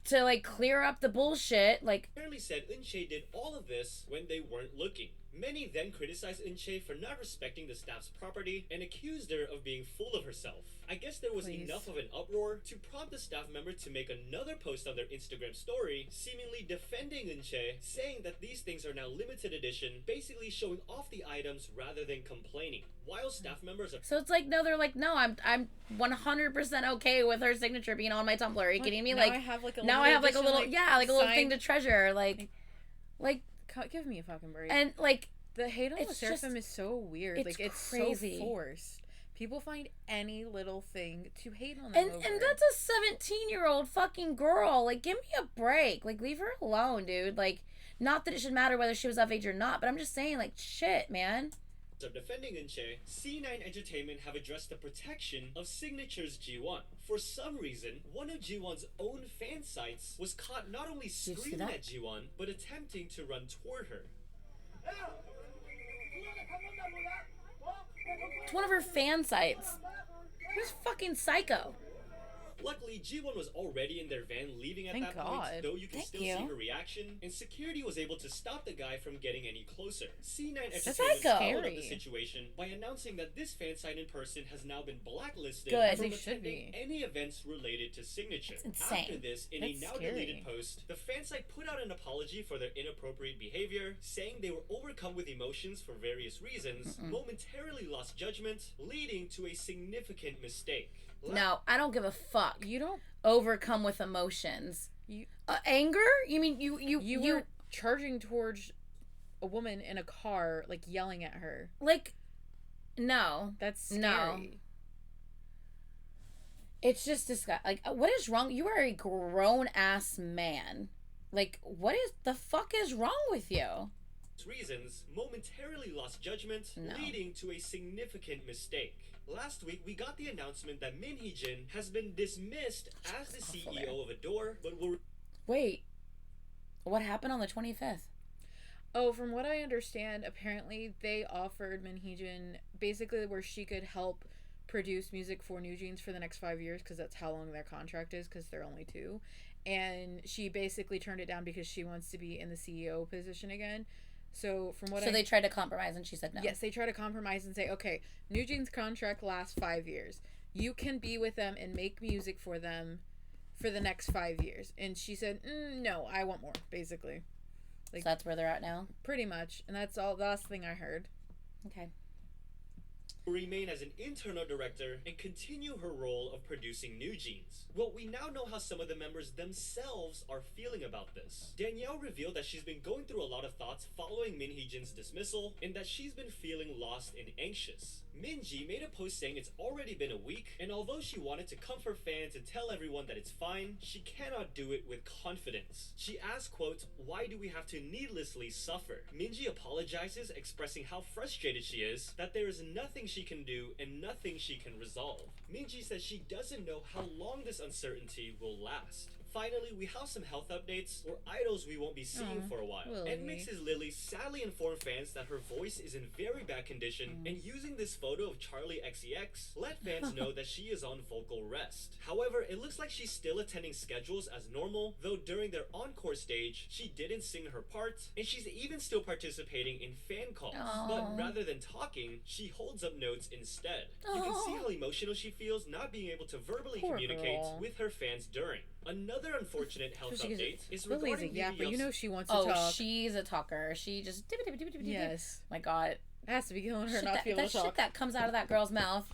to, like, clear up the bullshit. Like, apparently said Eunchae did all of this when they weren't looking. Many then criticized Eunchae for not respecting the staff's property and accused her of being full of herself. I guess there was enough of an uproar to prompt the staff member to make another post on their Instagram story, seemingly defending Eunchae, saying that these things are now limited edition, basically showing off the items rather than complaining. While staff members are so it's like, no, they're like, no, I'm 100% okay with her signature being on my Tumblr. Are you kidding me? Now like, I have like a now I have like a little, like, like a little thing to treasure. Like give me a fucking break. And like, the hate on the it's Seraphim is so weird. It's like, it's crazy. so forced. People find any little thing to hate on them and over. and that's a 17-year-old fucking girl. Like, give me a break. Like, leave her alone, dude. Like, not that it should matter whether she was of age or not, but I'm just saying, like, shit, man. of defending Eunchae, C9 Entertainment have addressed the protection of Signature's G1. For some reason, one of G1's own fan sites was caught not only screaming at G1, but attempting to run toward her. It's one of her fan sites. Who's fucking psycho? Luckily, G1 was already in their van leaving at that point, though you can still see her reaction, and security was able to stop the guy from getting any closer. C9 Entertainment followed up the situation by announcing that this fan site in person has now been blacklisted from attending any events related to Signature. After this, in a now-deleted post, the fan site put out an apology for their inappropriate behavior, saying they were overcome with emotions for various reasons, momentarily lost judgment, leading to a significant mistake. No, I don't give a fuck. You don't overcome with emotions. Anger? You mean you were charging towards a woman in a car, like yelling at her. Like, no, that's scary. No. It's just disgusting. Like, what is wrong? You are a grown ass man. Like, what is the fuck is wrong with you? Reasons momentarily lost judgment, leading to a significant mistake. Last week, we got the announcement that Min Hee-jin has been dismissed as the CEO of Adore, but will... Wait, what happened on the 25th? Oh, from what I understand, apparently they offered Min Hee-jin basically where she could help produce music for NewJeans for the next 5 years, because that's how long their contract is, because they're only 2. And she basically turned it down because she wants to be in the CEO position again. So from what they tried to compromise and she said no. Yes, they tried to compromise and say, okay, NewJeans' contract lasts 5 years. You can be with them and make music for them for the next 5 years. And she said, no, I want more, basically. Like, so that's where they're at now? Pretty much. And that's all the last thing I heard. Okay. Remain as an internal director and continue her role of producing NewJeans. Well, we now know how some of the members themselves are feeling about this. Danielle revealed that she's been going through a lot of thoughts following Min Hee-jin's dismissal, and that she's been feeling lost and anxious. Minji made a post saying it's already been a week, and although she wanted to comfort fans and tell everyone that it's fine, she cannot do it with confidence. She asked, quote, "Why do we have to needlessly suffer?" Minji apologizes, expressing how frustrated she is, that there is nothing she can do and nothing she can resolve. Minji says she doesn't know how long this uncertainty will last. finally, we have some health updates or idols we won't be seeing for a while. Lily. And Mix's Lily sadly informed fans that her voice is in very bad condition, and using this photo of Charlie XCX let fans know that she is on vocal rest. However, it looks like she's still attending schedules as normal, though during their encore stage, she didn't sing her part, and she's even still participating in fan calls. But rather than talking, she holds up notes instead. You can see how emotional she feels not being able to verbally communicate with her fans during. Another unfortunate health update is regarding yeah, but you know she wants to talk. Oh, she's a talker. She just yes. My God, it has to be killing her not to be able to talk. That shit that comes out of that girl's mouth.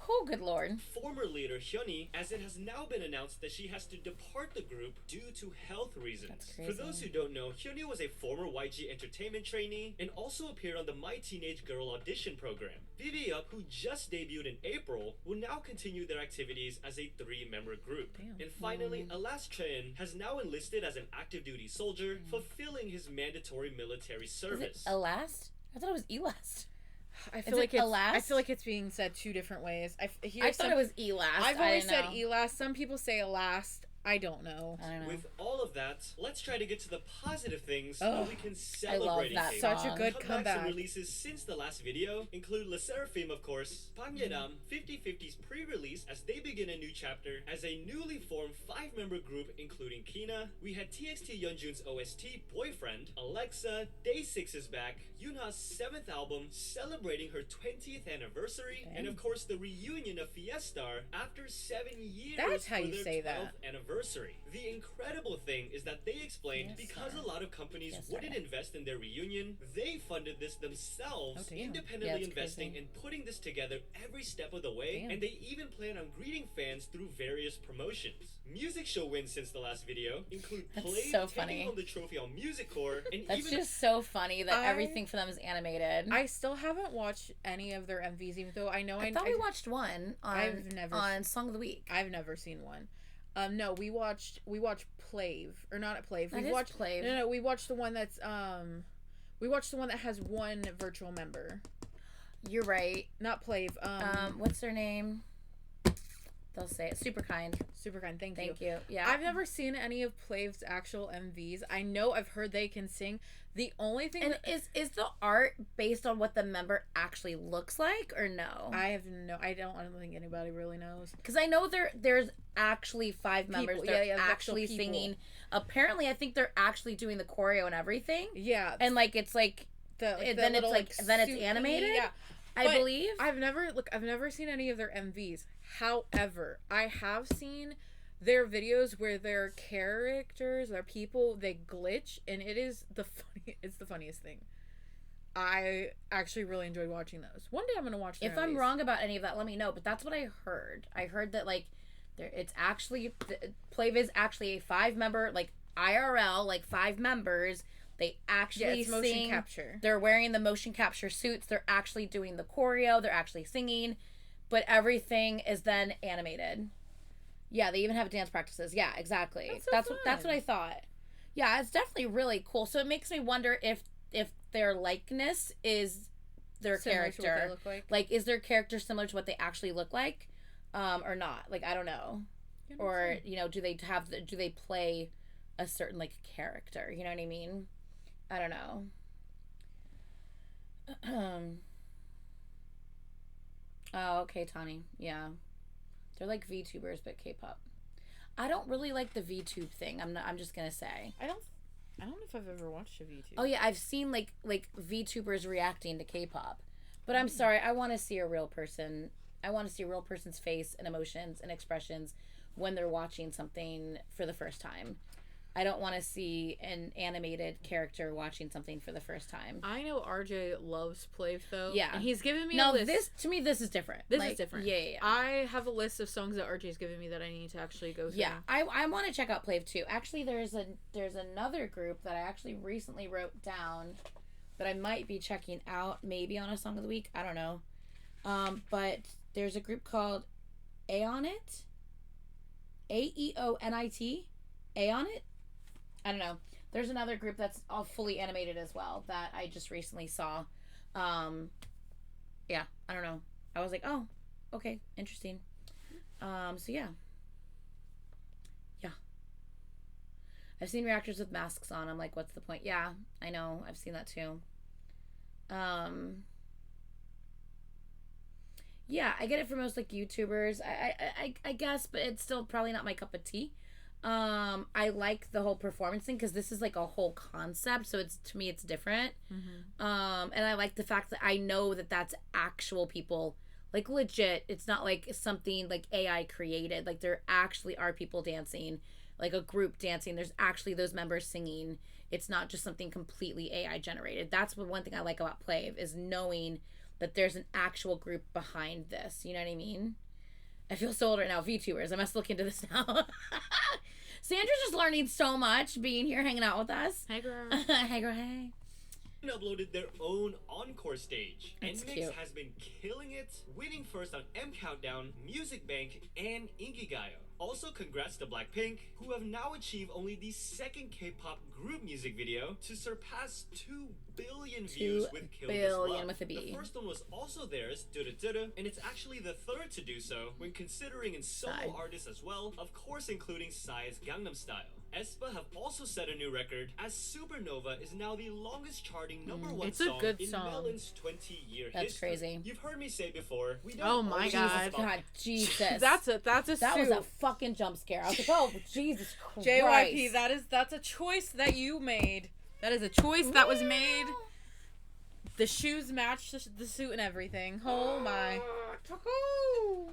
Oh, good lord. Former leader Hyunhee, as it has now been announced that she has to depart the group due to health reasons. That's crazy. For those who don't know, Hyunhee was a former YG Entertainment trainee and also appeared on the My Teenage Girl audition program. BB Up, who just debuted in April, will now continue their activities as a 3-member group. Damn. And finally, Alas Cheon has now enlisted as an active duty soldier, fulfilling his mandatory military service. Is it Elast? I thought it was Elast. I feel like it's being said two different ways. I thought it was Elast. I've always said Elast. Some people say Elast. I don't know. With all of that, let's try to get to the positive things Oh, so we can celebrate that it. Such a good comeback. And releases since the last video include Le Seraphim, of course, Bangyeram, 50/50's pre-release as they begin a new chapter as a newly formed 5-member group including Kina. We had TXT Yeonjun's OST, Boyfriend, Alexa, Day 6 is back, Yoonha's 7th album celebrating her 20th anniversary, and of course the reunion of Fiestar after 7 years That's how for you their say 12th that. anniversary. The incredible thing is that they explained because a lot of companies wouldn't invest in their reunion, they funded this themselves, independently investing and putting this together every step of the way, and they even plan on greeting fans through various promotions. Music show wins since the last video include Play taking home the trophy on Music Core, and That's just so funny that everything for them is animated. I still haven't watched any of their MVs, even though I know I thought we watched one on Song of the Week. I've never seen one. No, we watched Plave, or not at Plave. We watched Plave. No, we watched the one that's we watched the one that has one virtual member. You're right. Not Plave. What's their name? They'll say it. Super Kind. Super Kind. Thank you. Thank you. Yeah. I've never seen any of Plave's actual MVs. I know I've heard they can sing. The only thing is the art based on what the member actually looks like or no? I don't think anybody really knows. Because I know there's actually 5 members. They're actually singing. Apparently, I think they're actually doing the choreo and everything. Yeah. And like it's like then it's animated. Yeah. I believe. I've never seen any of their MVs. However, I have seen their videos where their characters, their people, they glitch, and it's the funniest thing. I actually really enjoyed watching those. One day I'm gonna watch them. If I'm wrong about any of that, let me know. But that's what I heard. I heard that like it's actually Plave is actually a 5-member, like IRL, like 5 members. They actually sing. Motion capture. They're wearing the motion capture suits. They're actually doing the choreo. They're actually singing, but everything is then animated. Yeah, they even have dance practices. Yeah, exactly. That's what I thought. Yeah, it's definitely really cool. So it makes me wonder if their likeness is their similar character. To what they look like, is their character similar to what they actually look like, or not? Like I don't know. Or do they play a certain like character? You know what I mean? I don't know. Oh, okay, Tani. Yeah. They're like VTubers but K-pop. I don't really like the VTube thing. I'm just going to say. I don't know if I've ever watched a VTube. Oh yeah, I've seen like VTubers reacting to K-pop. But I'm sorry, I want to see a real person. I want to see a real person's face and emotions and expressions when they're watching something for the first time. I don't want to see an animated character watching something for the first time. I know RJ loves Plave though. Yeah. And he's given me a list. This is different. This is different. Yeah. I have a list of songs that RJ's given me that I need to actually go through. Yeah. I want to check out Plave too. Actually, there's another group that I actually recently wrote down that I might be checking out maybe on a Song of the Week. I don't know. But there's a group called Aeonit. AEONIT. Aeonit? I don't know. There's another group that's all fully animated as well that I just recently saw. Yeah, I don't know. I was like, oh, okay, interesting. So yeah. Yeah. I've seen reactors with masks on. I'm like, what's the point? Yeah, I know. I've seen that too. Yeah, I get it for most like YouTubers. I guess, but it's still probably not my cup of tea. I like the whole performance thing because this is like a whole concept, so it's to me it's different. And I like the fact that I know that that's actual people, like legit. It's not like something like AI created. Like there actually are people dancing, like a group dancing. There's actually those members singing. It's not just something completely AI generated. That's one thing I like about Plave is knowing that there's an actual group behind this. You know what I mean? I feel so old right now. VTubers. I must look into this now. Sandra's just learning so much being here, hanging out with us. Hey, girl. Hey, girl. Hey. Uploaded their own encore stage. That's NMIX cute. has been killing it, winning first on M Countdown, Music Bank, and Inkigayo. Also, congrats to Blackpink, who have now achieved only the second K-pop group music video to surpass 2 billion views with Kill This Love. With a B. The first one was also theirs, and it's actually the third to do so when considering in solo Psy. artists as well, of course including Psy's Gangnam Style. aespa have also set a new record as Supernova is now the longest charting number one It's a song good in song. Melon's 20-year That's history. crazy. You've heard me say before, we don't Oh my always God. talk about God, Jesus. That's a that suit. was a fucking jump scare. I was like, oh, Jesus Christ. JYP, that's a choice that you made. That is a choice that was made. The shoes match the suit and everything. Oh my. Taco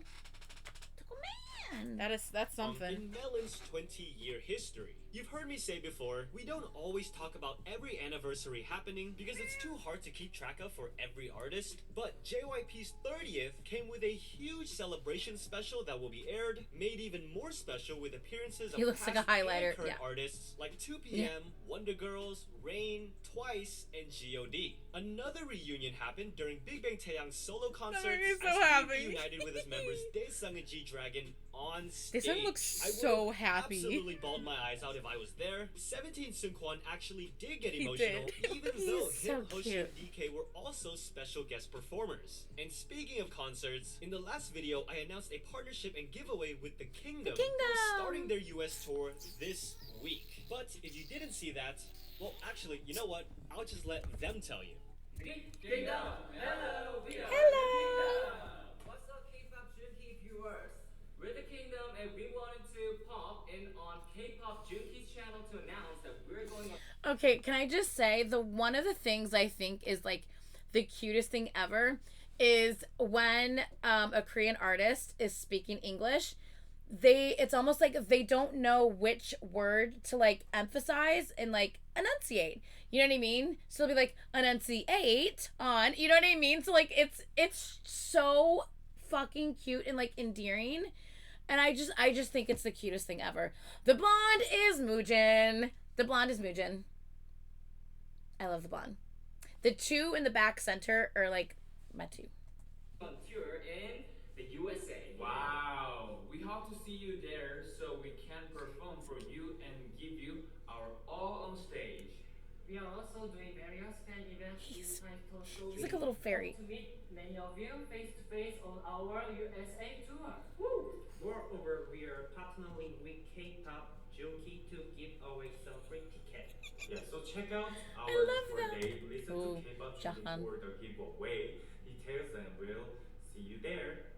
man. That's something. In Melon's 20-year history. You've heard me say before, we don't always talk about every anniversary happening because it's too hard to keep track of for every artist, but JYP's 30th came with a huge celebration special that will be aired, made even more special with appearances of He looks like past a highlighter, and current yeah. artists like 2PM, Wonder Girls, Rain, Twice, and G.O.D. Another reunion happened during Big Bang Taeyang's solo concert makes me so as happy. he reunited with his members Daesung and G-Dragon on stage. Daesung looks I so would've happy. absolutely bawled my eyes out if I was there. 17 Seungkwan actually did get He emotional, did. even He's though so him, Hoshi, and cute. DK were also special guest performers. And speaking of concerts, in the last video I announced a partnership and giveaway with The Kingdom, who are starting their US tour this week. But if you didn't see that, well, actually, you know what? I'll just let them tell you. Kingdom! Hello! We are Hello. the Kingdom! What's up, K-pop Junkie viewers? We're the Kingdom and we wanted to pop in on K-pop Junkie's channel to announce that we're going on. Okay, can I just say one of the things I think is like the cutest thing ever is when a Korean artist is speaking English, it's almost like they don't know which word to like emphasize and like enunciate. You know what I mean? So they'll be like enunciate on, you know what I mean? So like it's so fucking cute and like endearing. And I just think it's the cutest thing ever. The blonde is Moojin. The blonde is Moojin. I love the blonde. The two in the back center are like my two. On tour in the USA. Wow, we hope to see you there so we can perform for you and give you our all on stage. We are also doing various fan events He's in Tokyo, so he's we like a little hope fairy. to meet many of you face to face on our USA tour. Woo! Moreover, we are partnering with K-pop Junkie to give away some free tickets. Yeah, so check out our love tour that. date, listen Ooh, to K-pop Jahan. for the giveaway details, and we'll see you there.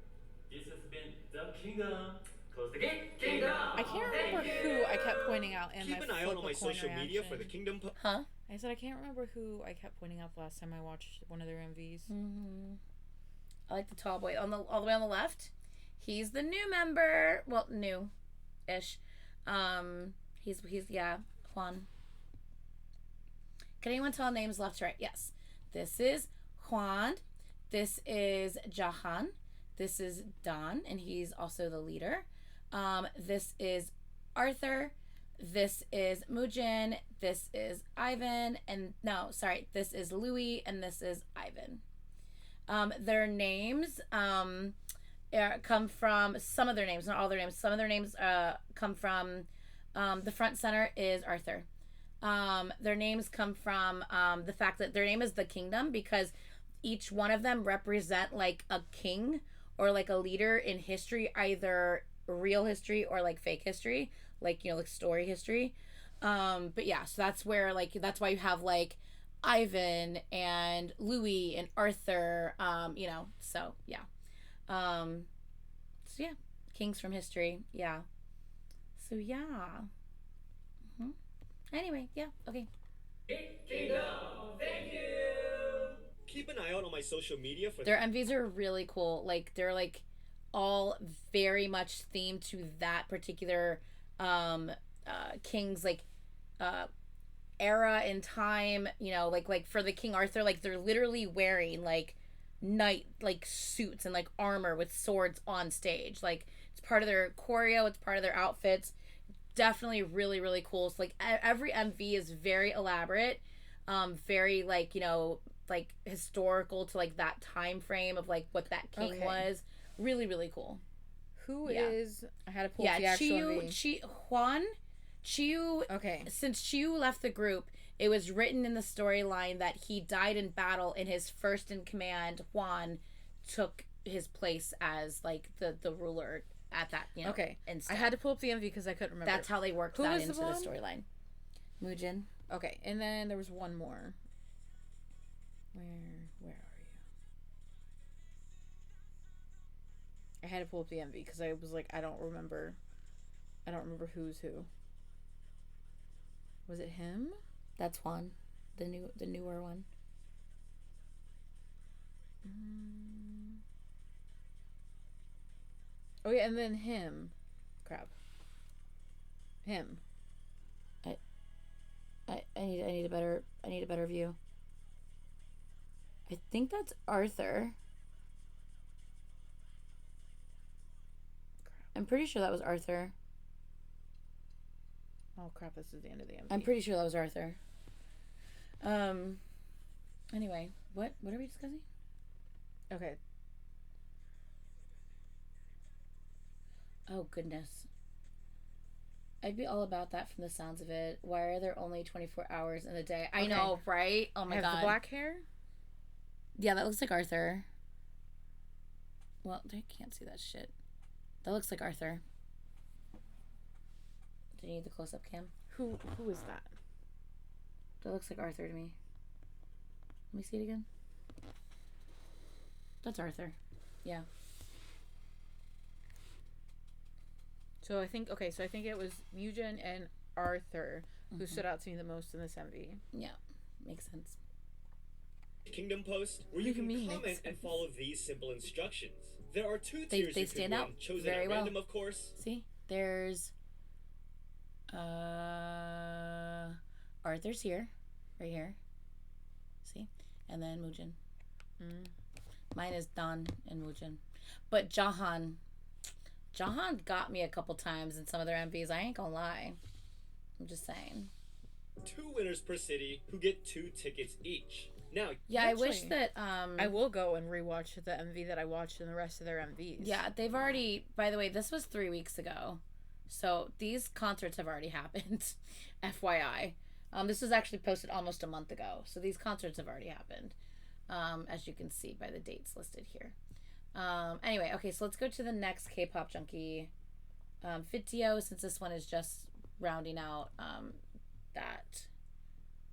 This has been The Kingdom. Close the gate. Kingdom! I can't remember who I kept pointing out in Keep my an eye out on my flip a coin social media reaction. for the Kingdom. Huh? I said I can't remember who I kept pointing out the last time I watched one of their MVs. I like the tall boy all the way on the left. He's the new member. Well, new-ish. He's yeah, Juan. Can anyone tell names left to right? Yes. This is Juan. This is Jahan. This is Don, and he's also the leader. This is Arthur. This is Moojin. This is Ivan. This is Louis, and this is Ivan. Their names come from some of their names, not all their names. Some of their names come from the front center is Arthur. Their names come from the fact that their name is the Kingdom because each one of them represent like a king or like a leader in history, either real history or like fake history, like like story history. But yeah, so that's where like that's why you have like Ivan and Louis and Arthur. You know, so yeah. Um, so yeah, kings from history. Yeah. So yeah. hmm Anyway, yeah. Okay. Kingdom, thank you. Keep an eye out on my social media for Their MVs are really cool. Like they're like all very much themed to that particular um king's like uh era in time, you know, like for the King Arthur, like they're literally wearing like knight like suits and like armor with swords on stage. Like it's part of their choreo, it's part of their outfits. Definitely really really cool. So like every MV is very elaborate, very like, you know, like historical to like that time frame of like what that king Okay. was. Really really cool. Who Yeah. is? I had to pull up Yeah, the actual MV. Chiu, Okay. since Chiu left the group, it was written in the storyline that he died in battle and his first in command, Juan, took his place as like the ruler at that, you know. Okay. Instead. I had to pull up the MV because I couldn't remember. That's how they worked Who that was into the the one? storyline. Mujin. Okay, and then there was one more. Where are you? I had to pull up the MV because I was like, I don't remember who's who. Was it him? That's Juan, the newer one. Oh yeah, and then him. Crap. Him. I need a better view. I think that's Arthur. I'm pretty sure that was Arthur. Oh crap! This is the end of the MV. I'm pretty sure that was Arthur. Anyway, what are we discussing? Okay. Oh goodness. I'd be all about that from the sounds of it. Why are there only 24 hours in a day? I know, right? Oh my god. The black hair? Yeah, that looks like Arthur. Well, they can't see that shit. That looks like Arthur. Do you need the close-up cam? Who is that? That looks like Arthur to me. Let me see it again. That's Arthur. Yeah. So I think it was Eugen and Arthur who stood out to me the most in this MV. Yeah, makes sense. Kingdom post where you can comment and follow these simple instructions. There are two tiers They you stand could out win, chosen very at well. random, of course. See, there's Arthur's here, right here. See, and then Mujin. Mine is Dan and Mujin, but Jahan got me a couple times in some of their MVs. I ain't gonna lie. I'm just saying. 2 winners per city who get 2 tickets each. Now, yeah, actually, I wish that I will go and rewatch the MV that I watched in the rest of their MVs. Yeah, they've already. By the way, this was 3 weeks ago, so these concerts have already happened. FYI, this was actually posted almost a month ago, so these concerts have already happened, as you can see by the dates listed here. Anyway, okay, so let's go to the next K-pop junkie video, since this one is just rounding out that.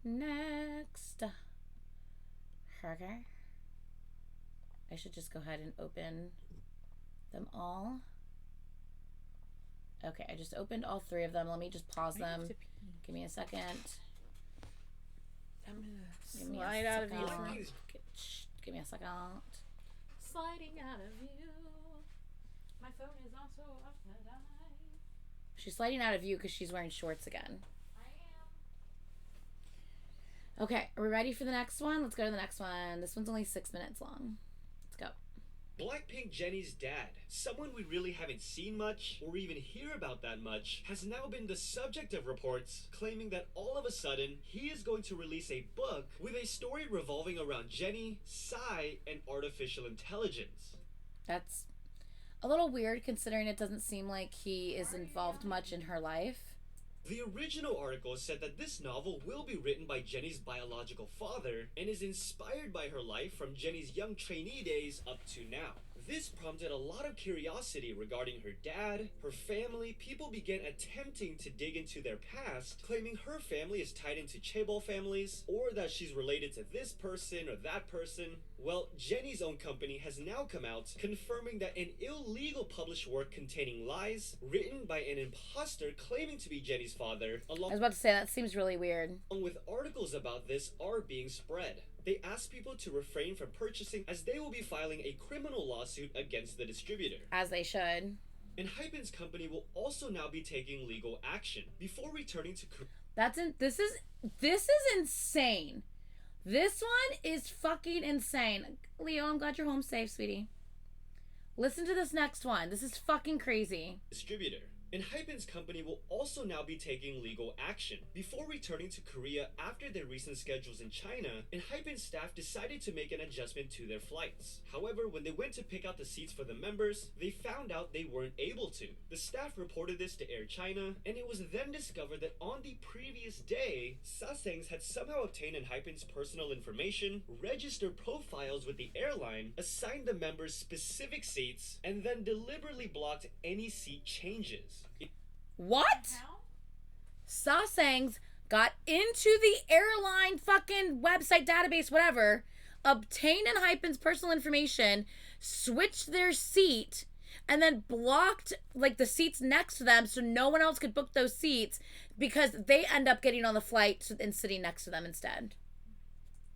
Next. Okay. I should just go ahead and open them all. Okay, I just opened all 3 of them. Let me just pause them. Give me a second. I'm gonna slide out of you. Give me a second. Sliding out of you. My phone is also upside down. She's sliding out of you because she's wearing shorts again. Okay, are we ready for the next one? Let's go to the next one. This one's only 6 minutes long. Let's go. Blackpink Jennie's dad, someone we really haven't seen much or even hear about that much, has now been the subject of reports claiming that all of a sudden he is going to release a book with a story revolving around Jennie, Psy, and artificial intelligence. That's a little weird considering it doesn't seem like he is involved much in her life. The original article said that this novel will be written by Jennie's biological father and is inspired by her life from Jennie's young trainee days up to now. This prompted a lot of curiosity regarding her dad, her family. People began attempting to dig into their past, claiming her family is tied into chaebol families, or that she's related to this person or that person. Well, Jennie's own company has now come out confirming that an illegal published work containing lies, written by an imposter claiming to be Jennie's father, I was about to say, that seems really weird. along with articles about this, are being spread. They asked people to refrain from purchasing as they will be filing a criminal lawsuit against the distributor. As they should. And Hypen's company will also now be taking legal action before returning to This is insane. This one is fucking insane. Leo, I'm glad you're home safe, sweetie. Listen to this next one. This is fucking crazy. distributor. And Hypen's company will also now be taking legal action before returning to Korea after their recent schedules in China, and Hypen's staff decided to make an adjustment to their flights. However, when they went to pick out the seats for the members, they found out they weren't able to. The staff reported this to Air China, and it was then discovered that on the previous day, Sasaengs had somehow obtained Hypen's personal information, registered profiles with the airline, assigned the members specific seats, and then deliberately blocked any seat changes. What? Sasaengs got into the airline fucking website, database, whatever, obtained Hypen's personal information, switched their seat, and then blocked like the seats next to them so no one else could book those seats because they end up getting on the flight and sitting next to them instead.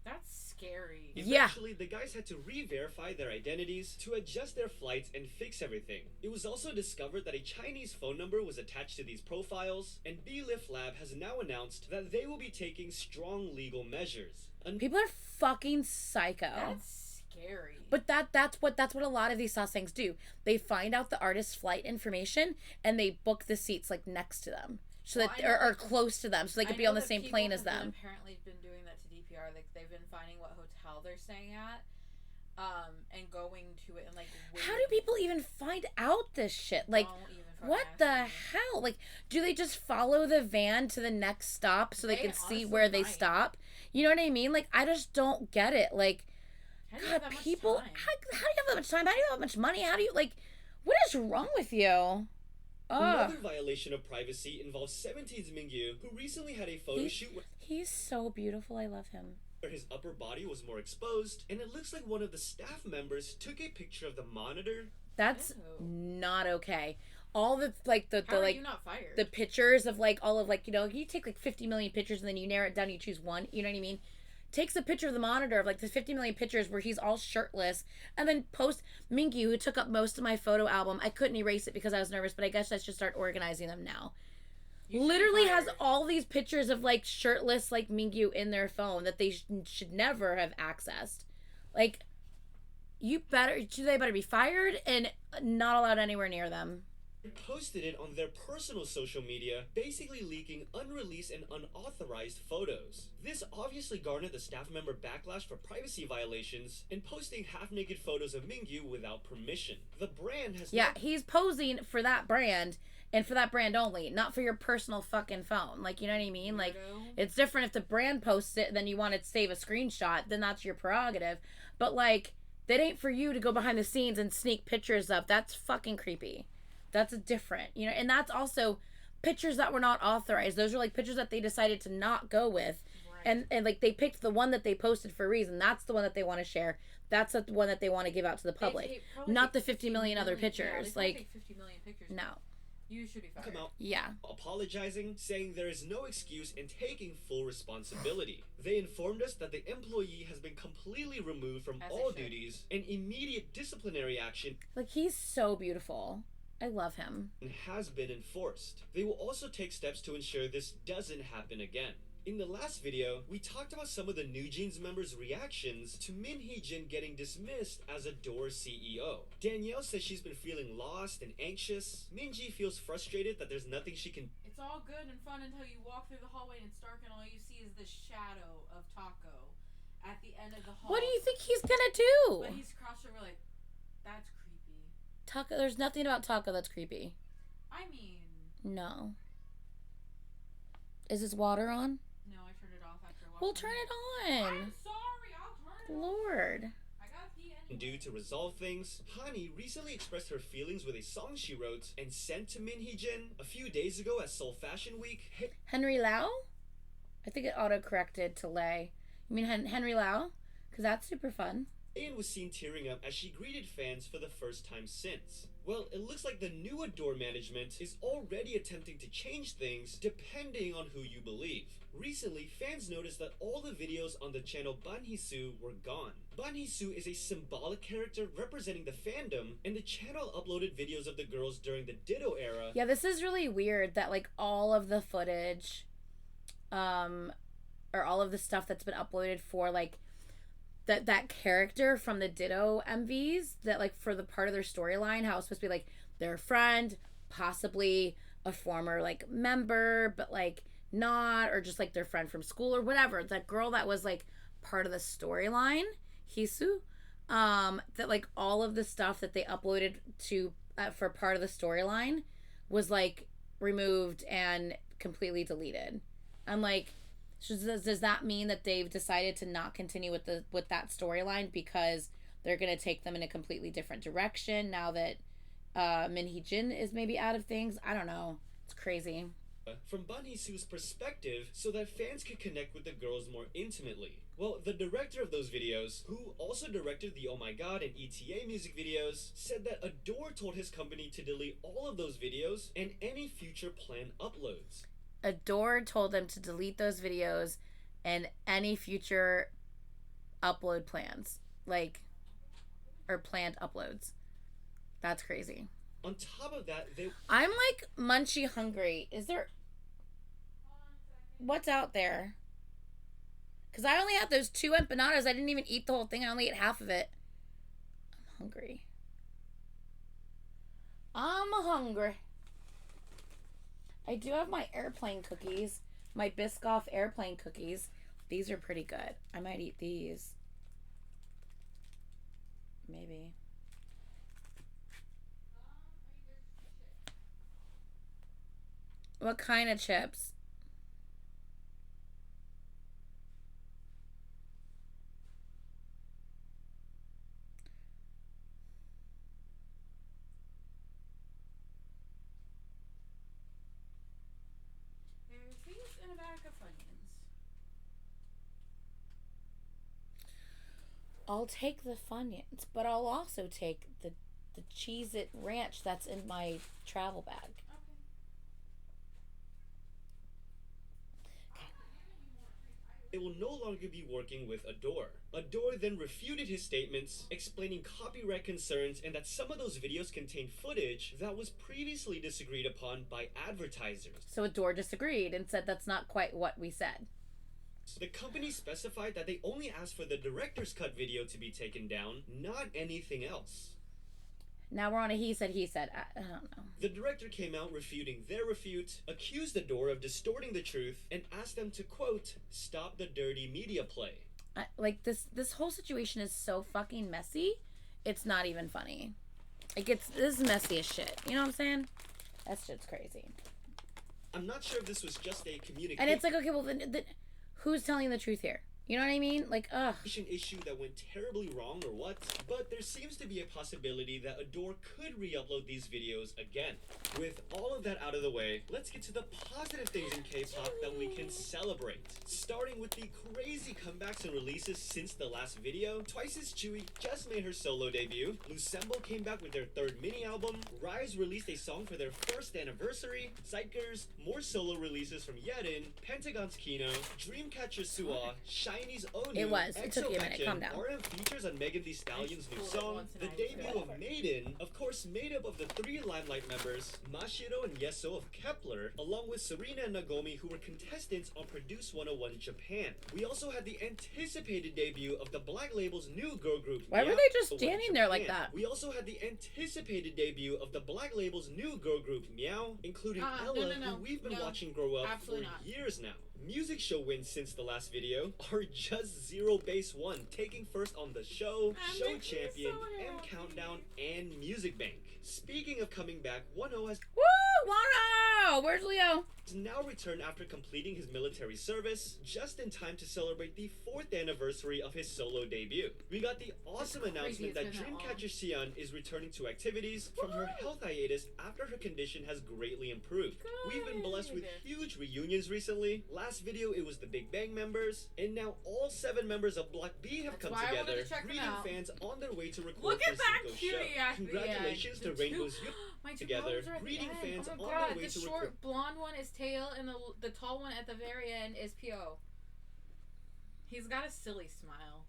That's scary. Eventually, the guys had to re-verify their identities to adjust their flights and fix everything. It was also discovered that a Chinese phone number was attached to these profiles, and B-Lift Lab has now announced that they will be taking strong legal measures. People are fucking psycho. That's scary. But that's what a lot of these Sasaengs do. They find out the artist's flight information and they book the seats like next to them. So that or close to them so they could be on the same plane as them. Apparently been doing that to DPR. Like they've been finding what hotel they're staying at, and going to it and like. How do people even find out this shit? Like, what the hell? Like, do they just follow the van to the next stop so they can see where they stop? You know what I mean? Like, I just don't get it. Like, God, people, how do you have that much time? How do you have that much money? How do you like? What is wrong with you? Another violation of privacy involves 17's Mingyu, who recently had a photo shoot where he's so beautiful. I love him. His upper body was more exposed, and it looks like one of the staff members took a picture of the monitor. That's not okay. All the like the How are like you not fired? the pictures of like all of like, you know, you take like 50 million pictures and then you narrow it down, you choose one, you know what I mean? Takes a picture of the monitor of like the 50 million pictures where he's all shirtless, and then post Mingyu, who took up most of my photo album. I couldn't erase it because I was nervous, but I guess I should start organizing them now. Literally has all these pictures of like shirtless like Mingyu in their phone that they should never have accessed. Like, they better be fired and not allowed anywhere near them. Posted it on their personal social media, basically leaking unreleased and unauthorized photos. This obviously garnered the staff member backlash for privacy violations and posting half-naked photos of Mingyu without permission. The brand has he's posing for that brand and for that brand only, not for your personal fucking phone. Like, you know what I mean? Like, it's different if the brand posts it and then you want to save a screenshot, then that's your prerogative. But like, that ain't for you to go behind the scenes and sneak pictures of. That's fucking creepy. That's different, you know, and that's also pictures that were not authorized. Those are like pictures that they decided to not go with. Right. And like they picked the one that they posted for a reason. That's the one that they want to share. That's the one that they want to give out to the public. Not the 50 million other pictures. Yeah, like 50 million pictures. No. You should be fired. Come out yeah. apologizing, saying there is no excuse and taking full responsibility. They informed us that the employee has been completely removed from all duties and immediate disciplinary action. Like, he's so beautiful. I love him. And has been enforced. They will also take steps to ensure this doesn't happen again. In the last video, we talked about some of the NewJeans members' reactions to Min Hee-jin getting dismissed as a door CEO. Danielle says she's been feeling lost and anxious. Minji feels frustrated that there's nothing she can. It's all good and fun until you walk through the hallway and it's dark and all you see is the shadow of Taco at the end of the hall. What do you think he's gonna do? But he's crossed over like, that's creepy. Taco, there's nothing about Taco that's creepy. I mean... No. Is this water on? No, I turned it off after a while. Well, turn it on. I'm sorry, I'll turn it Lord. I gotta pee do to resolve things, Hani recently expressed her feelings with a song she wrote and sent to Min Hee-jin a few days ago at Seoul Fashion Week. Henry Lau? I think it auto-corrected to Lay. You mean Henry Lau? Because that's super fun. Ian was seen tearing up as she greeted fans for the first time since. Well, it looks like the new Adore management is already attempting to change things depending on who you believe. Recently, fans noticed that all the videos on the channel Banhisu were gone. Banhisu is a symbolic character representing the fandom, and the channel uploaded videos of the girls during the Ditto era. Yeah, this is really weird that like all of the footage, or all of the stuff that's been uploaded for like that character from the Ditto MVs, that like for the part of their storyline, how it's supposed to be like their friend, possibly a former like member, but like not, or just like their friend from school or whatever. That girl that was like part of the storyline, Hisu, that like all of the stuff that they uploaded to for part of the storyline was like removed and completely deleted. I'm like, does that mean that they've decided to not continue with that storyline because they're gonna take them in a completely different direction now that Min Hee-jin is maybe out of things? I don't know. It's crazy. From Banhisu's perspective, so that fans could connect with the girls more intimately. Well, the director of those videos, who also directed the Oh My God and ETA music videos, said that Adore told his company to delete all of those videos and any future planned uploads. Adore told them to delete those videos and any future upload plans, like, or planned uploads. That's crazy. On top of that, I'm like munchy hungry. Is there... What's out there? Because I only had those 2 empanadas. I didn't even eat the whole thing. I only ate half of it. I'm hungry. I'm hungry. I do have my airplane cookies. My Biscoff airplane cookies. These are pretty good. I might eat these. Maybe. What kind of chips? There's these in a bag of Funyuns. I'll take the Funyuns, but I'll also take the Cheez-It Ranch that's in my travel bag. they will no longer be working with Adore. Adore then refuted his statements, explaining copyright concerns and that some of those videos contain footage that was previously disagreed upon by advertisers. So Adore disagreed and said that's not quite what we said. The company specified that they only asked for the director's cut video to be taken down, not anything else. Now we're on a he said, I don't know. The director came out refuting their refute, accused Adore of distorting the truth, and asked them to, quote, stop the dirty media play. Like, this whole situation is so fucking messy, it's not even funny. This is messy as shit. You know what I'm saying? That shit's crazy. I'm not sure if this was just a communication. And it's like, okay, well, then who's telling the truth here? You know what I mean? Like, ugh. Issue that went terribly wrong or what? But there seems to be a possibility that Adore could re-upload these videos again. With all of that out of the way, let's get to the positive things in K-pop that we can celebrate. Starting with the crazy comebacks and releases since the last video, Twice's Chewie just made her solo debut, Lusemble came back with their third mini-album, Rise released a song for their first anniversary, Psychers, more solo releases from Yerin, Pentagon's Kino, Dreamcatcher Suwa, Shiny's Onu, It took you a minute, calm down. RM features on Megan Thee Stallion's new song, the debut of Maiden, of course made up of the three Limelight members, Mashiro and Yeso of Kepler, along with Serena and Nagomi, who were contestants on Produce 101 Japan. We also had the anticipated debut of the Black Label's new girl group. Why were they just standing there like that? We also had the anticipated debut of the Black Label's new girl group Meow, including Ella, who we've been watching grow up for years now. Music show wins since the last video are just Zero Base 1, taking first on the show, show champion, M Countdown, and Music Bank. Speaking of coming back, 1O has... Woo! Wow! Where's Leo? Now returned after completing his military service, just in time to celebrate the 4th anniversary of his solo debut. We got the awesome announcement that Dreamcatcher Xian is returning to activities from her health hiatus after her condition has greatly improved. We've been blessed with huge reunions recently. Last video it was the Big Bang members, and now all 7 members of Block B have come together, greeting fans on their way to record for Zico's show. Congratulations to Rainbow's Youth together, greeting fans on their way the to short record. blonde one is Tail, and the tall one at the very end is P.O. He's got a silly smile.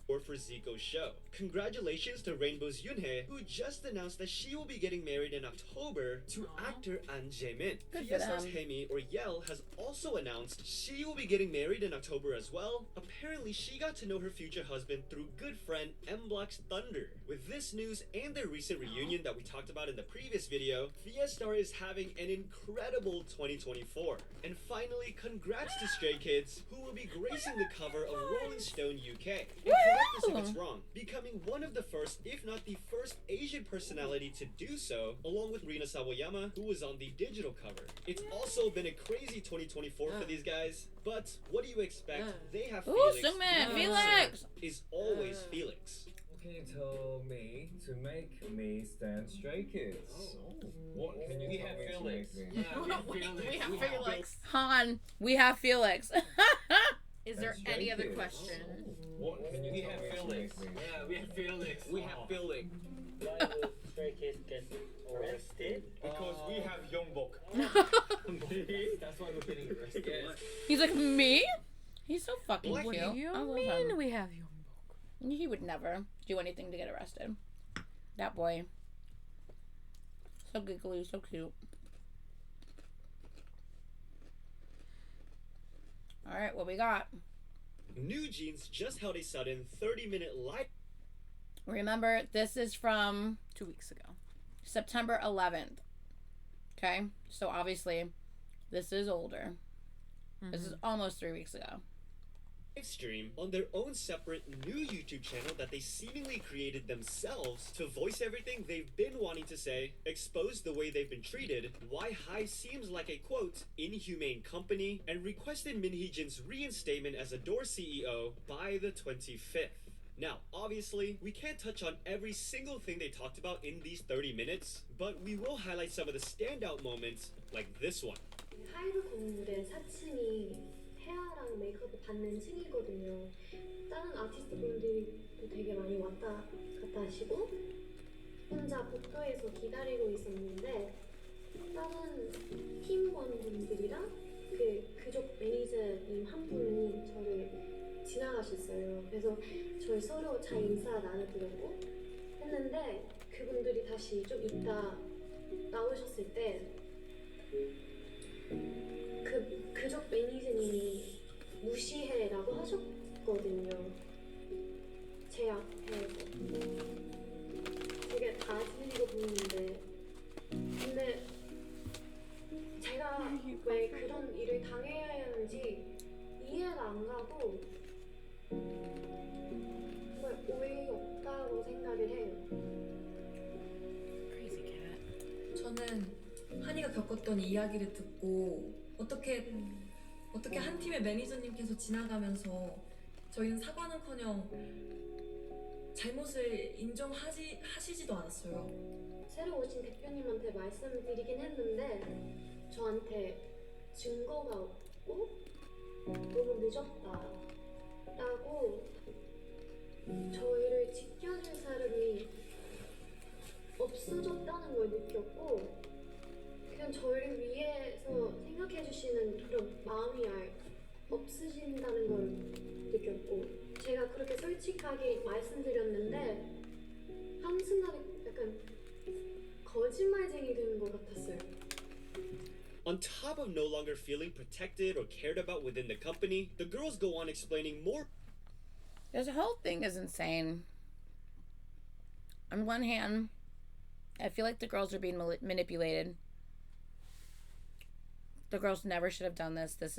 Or for Zico's show. Congratulations to Rainbow's Eunchae, who just announced that she will be getting married in October to actor An Jae-min. Fiestar's Hemi, or Yell, has also announced she will be getting married in October as well. Apparently, she got to know her future husband through good friend M Block's Thunder. With this news and their recent reunion that we talked about in the previous video, Fiestar is having an incredible 2024. And finally, congrats to Stray Kids, who will be gracing the cover of Rolling Stone UK. Correct us if it's wrong, becoming one of the first, if not the first, Asian personality to do so, along with Rina Sawayama, who was on the digital cover. It's also been a crazy 2024 for these guys, but what do you expect? They have Felix. Sungman, The Felix! answer is always Felix. What can you tell me to make me stand Stray Kids? What can you tell me to make me? We have Felix. Han, we have Felix. Is there Stray any other Kids. question? What can you We tell have me to Felix. make me? Yeah, we have Felix. We have Felix. Why would Stray Kids get arrested? Because we have Youngbok. That's why we're getting arrested. He's like, me? He's so fucking What cute. do You I love mean him. we have Youngbok? He would never do anything to get arrested. That boy. So giggly, so cute. Alright, what we got? NewJeans just held a sudden 30-minute live. Remember, this is from 2 weeks ago. September 11th. Okay? So obviously, this is older. This is almost 3 weeks ago. Stream on their own separate new YouTube channel that they seemingly created themselves to voice everything they've been wanting to say, expose the way they've been treated, why Hyde seems like a quote inhumane company, and requested Min Hee-jin's reinstatement as Adore CEO by the 25th. Now, obviously, we can't touch on every single thing they talked about in these 30 minutes, but we will highlight some of the standout moments, like this one. 하이브 건물의 4층이 헤어랑 메이크업을 받는 층이거든요. 다른 아티스트 분들도 되게 많이 왔다 갔다 하시고 혼자 복도에서 기다리고 있었는데 다른 팀원분들이랑 그 그쪽 매니저님 한 분이 저를 지나가셨어요. 그래서 저희 서로 잘 인사 나눠드렸고 했는데 그분들이 다시 좀 이따 나오셨을 때 그쪽 매니저님이 무시해라고 하셨거든요. 제 앞에서 되게 다스리고 보이는데 근데 제가 왜 그런 일을 당해야 하는지 이해가 안 가고 정말 오해 없다고 생각을 해요. Crazy cat. 저는 한이가 겪었던 이야기를 듣고 어떻게 한 팀의 매니저님께서 지나가면서 저희는 사과는커녕 잘못을 인정하시지도 않았어요. 새로 오신 대표님한테 말씀드리긴 했는데 저한테 증거가 없고 너무 늦었다라고 저희를 지켜줄 사람이 없어졌다는 걸 느꼈고 그냥 저희를 위해서 생각해 주시는 그런 마음이 없으신다는 걸 느꼈고 제가 그렇게 솔직하게 말씀드렸는데 한순간에 약간 거짓말쟁이 되는 것 같았어요. On top of no longer feeling protected or cared about within the company, the girls go on explaining more. This whole thing is insane. On one hand, I feel like the girls are being manipulated. The girls never should have done this. This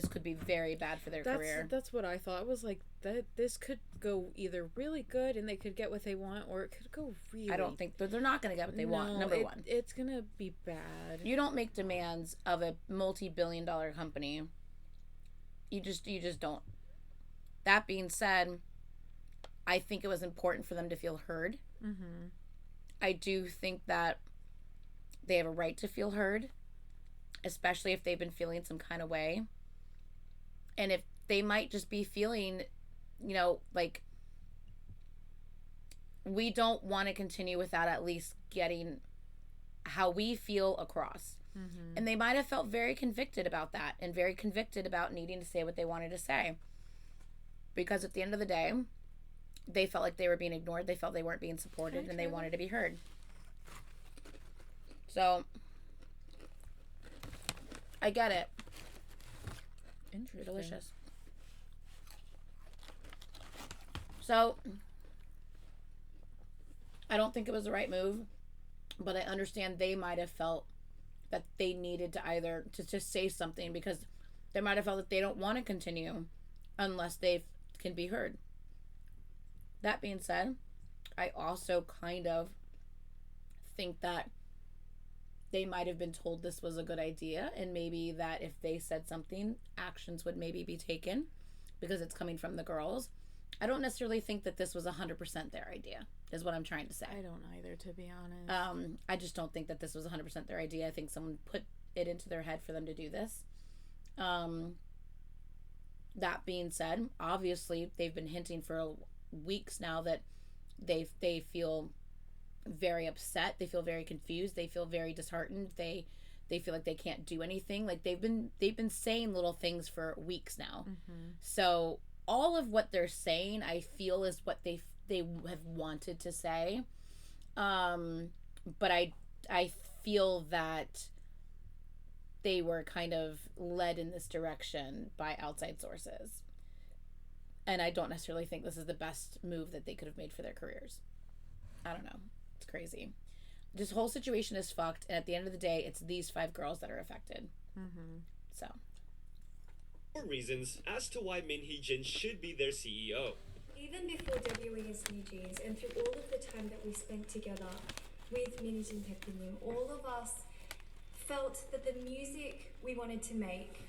could be very bad for their career. That's what I thought. It was like that. This could go either really good and they could get what they want, or it could go really. I don't think they're not going to get what they want. Number one, it's gonna be bad. You don't make demands of a multi-billion-dollar company. You just don't. That being said, I think it was important for them to feel heard. Mm-hmm. I do think that they have a right to feel heard, especially if they've been feeling some kind of way. And if they might just be feeling, like, we don't want to continue without at least getting how we feel across. Mm-hmm. And they might have felt very convicted about that and very convicted about needing to say what they wanted to say. Because at the end of the day, they felt like they were being ignored. They felt they weren't being supported, and they wanted to be heard. So, I get it. Interesting. Delicious. So, I don't think it was the right move, but I understand they might have felt that they needed to either to just say something, because they might have felt that they don't want to continue unless they can be heard. That being said, I also kind of think that they might have been told this was a good idea, and maybe that if they said something, actions would maybe be taken because it's coming from the girls. I don't necessarily think that this was 100% their idea, is what I'm trying to say. I don't either, to be honest. I just don't think that this was 100% their idea. I think someone put it into their head for them to do this. That being said, obviously they've been hinting for weeks now that they feel very upset. They feel very confused. They feel very disheartened. They feel like they can't do anything. Like they've been saying little things for weeks now. Mm-hmm. So all of what they're saying, I feel, is what they have wanted to say. But I feel that they were kind of led in this direction by outside sources. And I don't necessarily think this is the best move that they could have made for their careers. I don't know. It's crazy. This whole situation is fucked, and at the end of the day, it's these 5 girls that are affected. Mm-hmm. So. More reasons as to why Min Hee-jin should be their CEO. Even before debuting as NewJeans, and through all of the time that we spent together with Minjin Taepinim, all of us felt that the music we wanted to make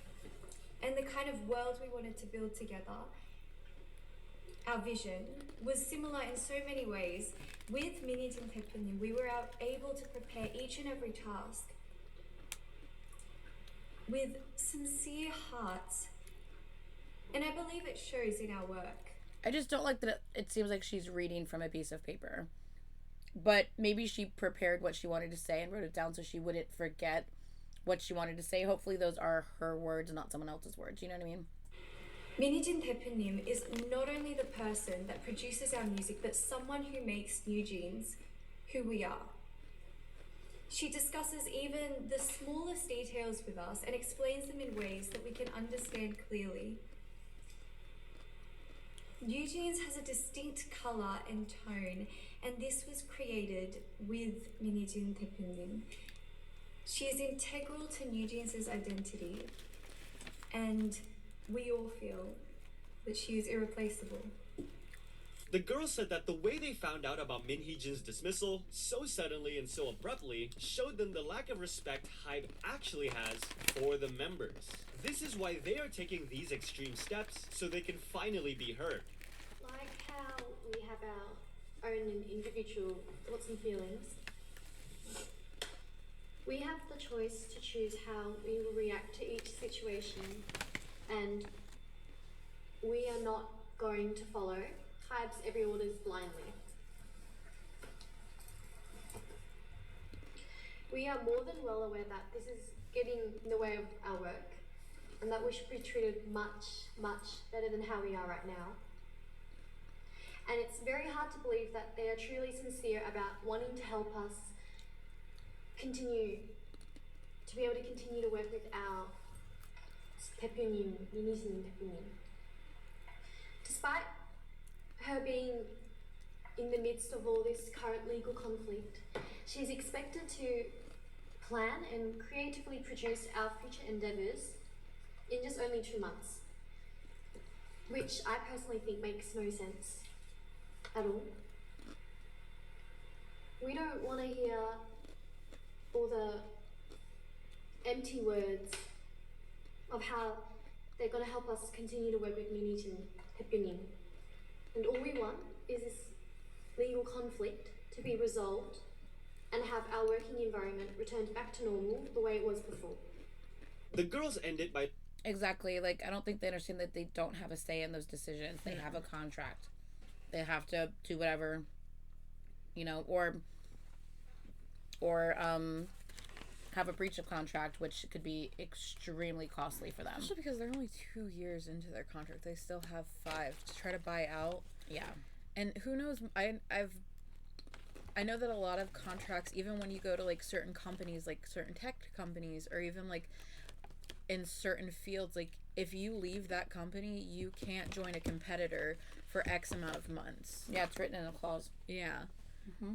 and the kind of world we wanted to build together, our vision, was similar in so many ways. With Minjin Taepinim, we were able to prepare each and every task with sincere hearts, and I believe it shows in our work. I just don't like that it seems like she's reading from a piece of paper. But maybe she prepared what she wanted to say and wrote it down so she wouldn't forget what she wanted to say. Hopefully those are her words, not someone else's words. You know what I mean? Minjin Taepinim is not only the person that produces our music, but someone who makes NewJeans who we are. She discusses even the smallest details with us and explains them in ways that we can understand clearly. NewJeans has a distinct colour and tone, and this was created with Minjin Taepinim. She is integral to NewJeans' identity, and we all feel that she is irreplaceable. The girls said that the way they found out about Min Hee-jin's dismissal so suddenly and so abruptly showed them the lack of respect HYBE actually has for the members. This is why they are taking these extreme steps so they can finally be heard. Like how we have our own individual thoughts and feelings, we have the choice to choose how we will react to each situation, and we are not going to follow HYBE's every orders blindly. We are more than well aware that this is getting in the way of our work, and that we should be treated much, much better than how we are right now. And it's very hard to believe that they are truly sincere about wanting to help us continue to be able to continue to work with our Taepinim, Minjin Taepinim. Despite her being in the midst of all this current legal conflict, she's expected to plan and creatively produce our future endeavours in just only 2 months. Which I personally think makes no sense at all. We don't want to hear all the empty words of how they're going to help us continue to work with Minijin Hepyonin. And all we want is this legal conflict to be resolved and have our working environment returned back to normal the way it was before. The girls ended by... Exactly. Like, I don't think they understand that they don't have a say in those decisions. They have a contract. They have to do whatever, you know, or have a breach of contract, which could be extremely costly for them. Especially because they're only 2 years into their contract. They still have 5 to try to buy out. Yeah. And who knows, I know that a lot of contracts, even when you go to like certain companies, like certain tech companies, or even like in certain fields, like if you leave that company, you can't join a competitor for X amount of months. Yeah, it's written in a clause. Yeah.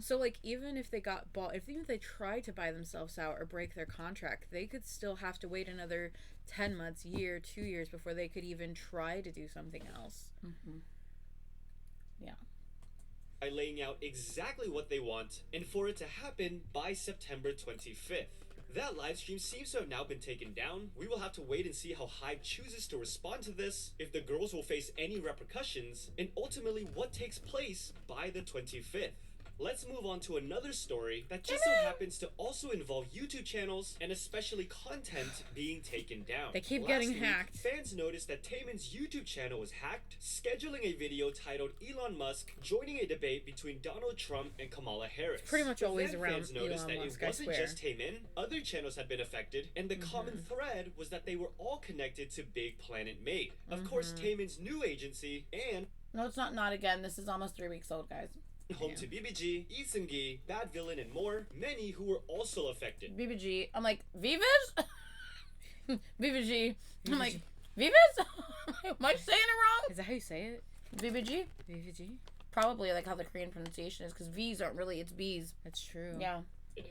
So like even if they got bought, even if they tried to buy themselves out or break their contract, they could still have to wait another 10 months, year, 2 years before they could even try to do something else. Yeah. By laying out exactly what they want and for it to happen by September 25th. That live stream seems to have now been taken down. We will have to wait and see how Hive chooses to respond to this, if the girls will face any repercussions, and ultimately what takes place by the 25th. Let's move on to another story that just so happens to also involve YouTube channels and especially content being taken down. They keep Last getting week, hacked. Fans noticed that Taemin's YouTube channel was hacked, scheduling a video titled Elon Musk joining a debate between Donald Trump and Kamala Harris. It's pretty much always Then around fans noticed Elon that Musk, it I wasn't swear. just Taemin, other channels had been affected, and the common thread was that they were all connected to Big Planet Made. Of course, Taemin's new agency and No, it's not again. This is almost 3 weeks old, guys. home to BBG, Lee Seung-gi, Bad Villain, and more, many who were also affected. BBG. I'm like, Vivas? BBG. I'm like, Vivas? Am I saying it wrong? Is that how you say it? BBG? VVG? Probably like how the Korean pronunciation is, because V's aren't really, it's B's. That's true. Yeah.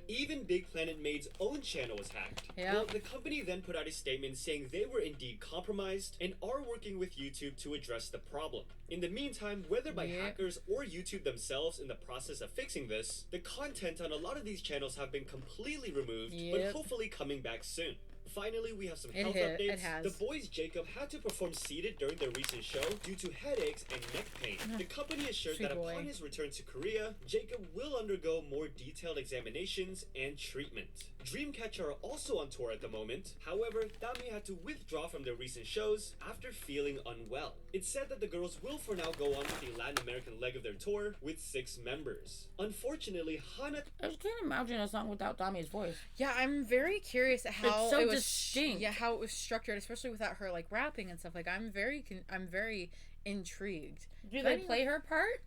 Even Big Planet Made's own channel was hacked. Yeah. Well, the company then put out a statement saying they were indeed compromised and are working with YouTube to address the problem. In the meantime, whether by hackers or YouTube themselves in the process of fixing this, the content on a lot of these channels have been completely removed, but hopefully coming back soon. Finally, we have some health updates. It has. The boys Jacob had to perform seated during their recent show due to headaches and neck pain. The company assured Sweet that boy. upon his return to Korea, Jacob will undergo more detailed examinations and treatment. Dreamcatcher are also on tour at the moment. However, Dami had to withdraw from their recent shows after feeling unwell. It's said that the girls will for now go on with the Latin American leg of their tour with 6 members. Unfortunately, Hana... I just can't imagine a song without Dami's voice. Yeah, I'm very curious at how It's so it was distinct. Yeah, how it was structured, especially without her like rapping and stuff. Like I'm very intrigued. Do they play her part?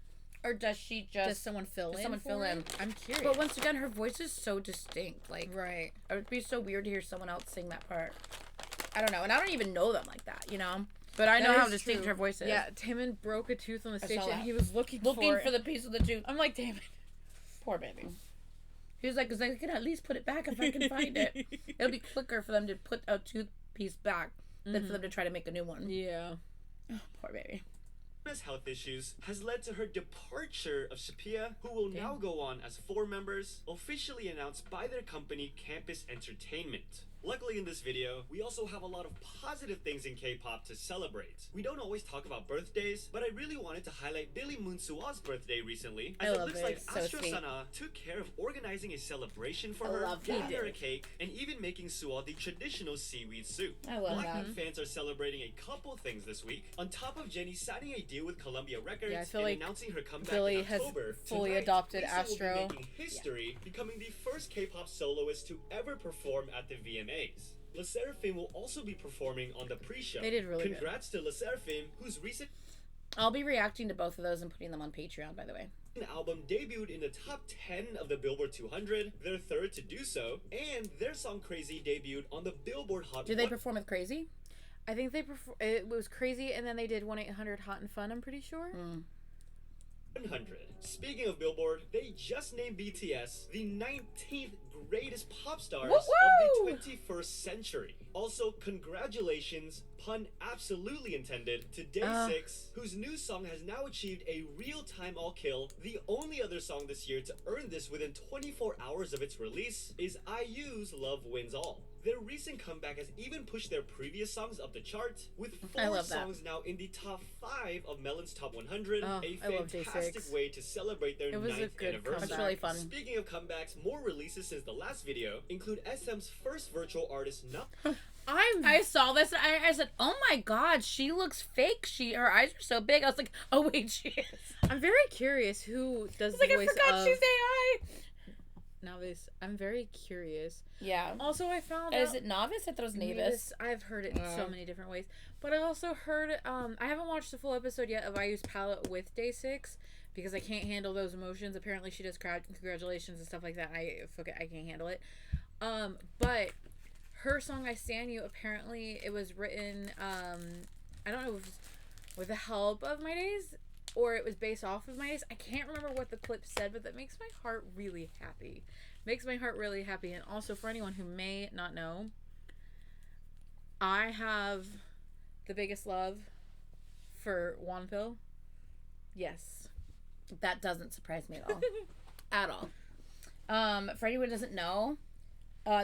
Or does she just... Does someone fill does in? someone fill for in? it? I'm curious. But once again, her voice is so distinct. Like, right. it would be so weird to hear someone else sing that part. I don't know. And I don't even know them like that, you know? But I know That how is distinct true. her voice is. Yeah, Taemin broke a tooth on the I stage saw and that. he was looking for it. the piece of the tooth. I'm like, damn it. Poor baby. He was like, because I can at least put it back if I can find it. It'll be quicker for them to put a tooth piece back than for them to try to make a new one. Yeah. Oh, poor baby. Hana's health issues has led to her departure of Shapia, who will now go on as 4 members, officially announced by their company Campus Entertainment. Luckily in this video, we also have a lot of positive things in K-pop to celebrate. We don't always talk about birthdays, but I really wanted to highlight Billy Moonsua's birthday recently, as it looks like So Astro sweet. Sana took care of organizing a celebration for I her, love giving that. her a cake, and even making Suwa the traditional seaweed soup. I love Blackpink that. fans are celebrating a couple things this week. On top of Jennie signing a deal with Columbia Records Yeah, I feel and like announcing her comeback Billy in has October, fully tonight, adopted Lisa will be Astro. making history, becoming the first K-pop soloist to ever perform at the VMAs. Le Sserafim will also be performing on the pre-show. They did really good. Congrats to Le Sserafim, whose recent I'll be reacting to both of those and putting them on Patreon, by the way. album debuted in the top 10 of the Billboard 200, their third to do so, and their song Crazy debuted on the Billboard Hot Did they 100. perform with Crazy? I think it was Crazy, and then they did 1-800 Hot and Fun, I'm pretty sure. 100. Speaking of Billboard, they just named BTS the 19th greatest pop stars of the 21st century. Also, congratulations, pun absolutely intended, to Day 6, whose new song has now achieved a real-time all-kill. The only other song this year to earn this within 24 hours of its release is IU's Love Wins All. Their recent comeback has even pushed their previous songs up the chart, with 4 songs now in the top 5 of Melon's Top 100. A fantastic way to celebrate their 9th anniversary. It's really fun. Speaking of comebacks, more releases since the last video include SM's first virtual artist. I saw this. I said, "Oh my god, she looks fake. Her eyes are so big." I was like, "Oh wait, she is." I'm very curious who does the voice I forgot of she's AI. Novice. I'm very curious. Yeah. Also, I found Is it Novice? I thought it was Navis. I've heard it in so many different ways. But I also heard, I haven't watched the full episode yet of IU's palette with Day 6 because I can't handle those emotions. Apparently, she does congratulations and stuff like that. I can't handle it. But her song I Stand You, apparently it was written, I don't know if it was with the help of My Days or it was based off of My Days. I can't remember what the clip said, but that makes my heart really happy. And also, for anyone who may not know, I have the biggest love for Wonpil. Yes. That doesn't surprise me at all. At all. For anyone who doesn't know,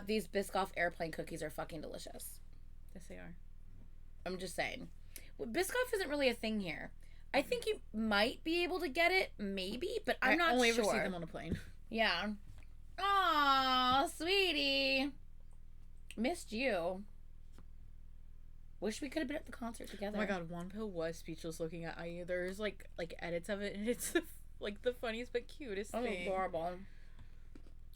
these Biscoff airplane cookies are fucking delicious. Yes, they are. I'm just saying. Well, Biscoff isn't really a thing here. I think you might be able to get it, maybe, but I'm not sure. I only ever see them on a plane. Yeah. Aw, sweetie. Missed you. Wish we could have been at the concert together. Oh my god, Wonpil was speechless looking at IU. There's like edits of it, and it's the funniest but cutest thing. Adorable.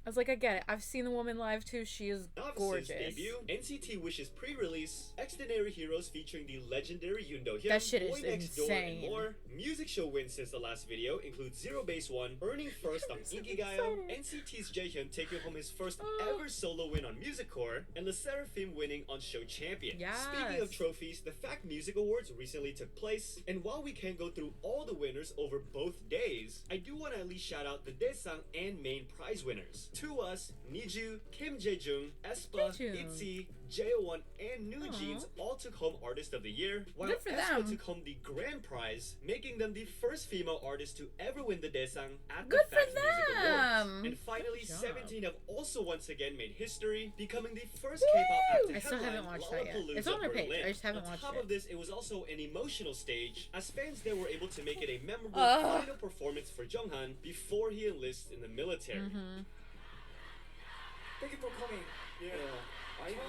I was like, I get it. I've seen the woman live too. She is gorgeous. Debut, NCT Wish's pre-release, Extraordinary Heroes featuring the legendary Yoon That shit is Boy Next Door, insane. and more. Music show wins since the last video include Zero Base One, earning first on Inkigayo, NCT's Jaehyun taking home his first ever solo win on Music Core, and Le Seraphim winning on Show Champion. Yes. Speaking of trophies, the Fact Music Awards recently took place, and while we can't go through all the winners over both days, I do want to at least shout out the Daesang and main prize winners. To us, Niju, Kim Jae-jung, aespa, ITZY, JO1, and NewJeans all took home Artist of the Year, while aespa took home the grand prize, making them the first female artist to ever win the Daesang at the Fact Music Awards. And finally, 17 have also once again made history, becoming the first K-pop act to I still haven't watched that yet. It's on their page. I just haven't watched it. On top of this, it was also an emotional stage, as fans there were able to make it a memorable final performance for Junghan before he enlists in the military. Thank you for coming. Yeah. Thank you.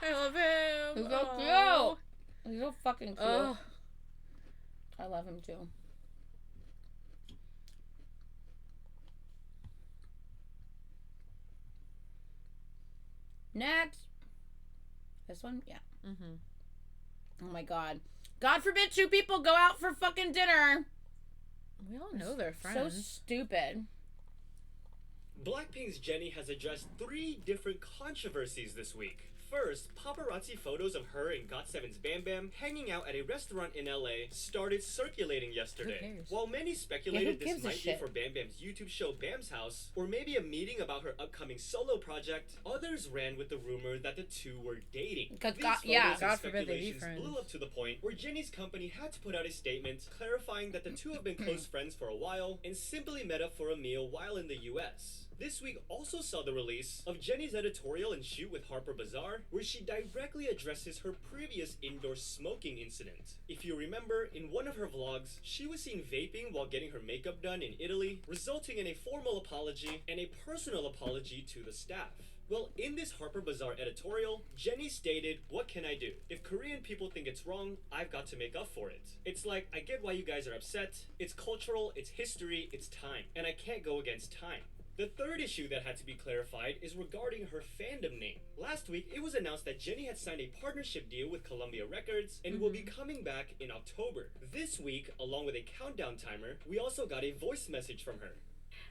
I love him. He's so cute. He's so fucking cute. I love him too. Next. This one? Yeah. Oh my god. God forbid two people go out for fucking dinner. We all know they're friends. So stupid. Blackpink's Jennie has addressed 3 different controversies this week. First, paparazzi photos of her and GOT7's Bam Bam hanging out at a restaurant in LA started circulating yesterday. While many speculated this might be for Bam Bam's YouTube show Bam's House, or maybe a meeting about her upcoming solo project, others ran with the rumor that the two were dating. God forbid they be friends. Blew up to the point where Jennie's company had to put out a statement clarifying that the two have been close friends for a while and simply met up for a meal while in the US. This week also saw the release of Jennie's editorial and shoot with Harper Bazaar, where she directly addresses her previous indoor smoking incident. If you remember, in one of her vlogs, she was seen vaping while getting her makeup done in Italy, resulting in a formal apology and a personal apology to the staff. Well, in this Harper Bazaar editorial, Jennie stated, "What can I do? If Korean people think it's wrong, I've got to make up for it. It's like, I get why you guys are upset. It's cultural, it's history, it's time, and I can't go against time." The third issue that had to be clarified is regarding her fandom name. Last week, it was announced that Jennie had signed a partnership deal with Columbia Records and will be coming back in October. This week, along with a countdown timer, we also got a voice message from her.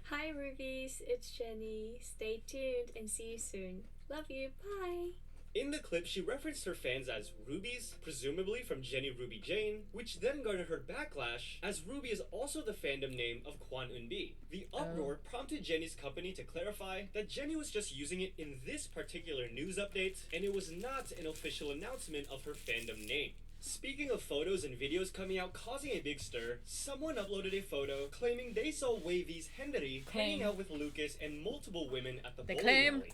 Hi Rubies, it's Jennie. Stay tuned and see you soon. Love you. Bye. In the clip, she referenced her fans as Rubies, presumably from Jenny Ruby Jane, which then garnered her backlash, as Ruby is also the fandom name of Kwan Eunbi. The uproar prompted Jenny's company to clarify that Jenny was just using it in this particular news update, and it was not an official announcement of her fandom name. Speaking of photos and videos coming out causing a big stir, someone uploaded a photo claiming they saw Wavy's Henry hanging out with Lucas and multiple women at the bowling alley.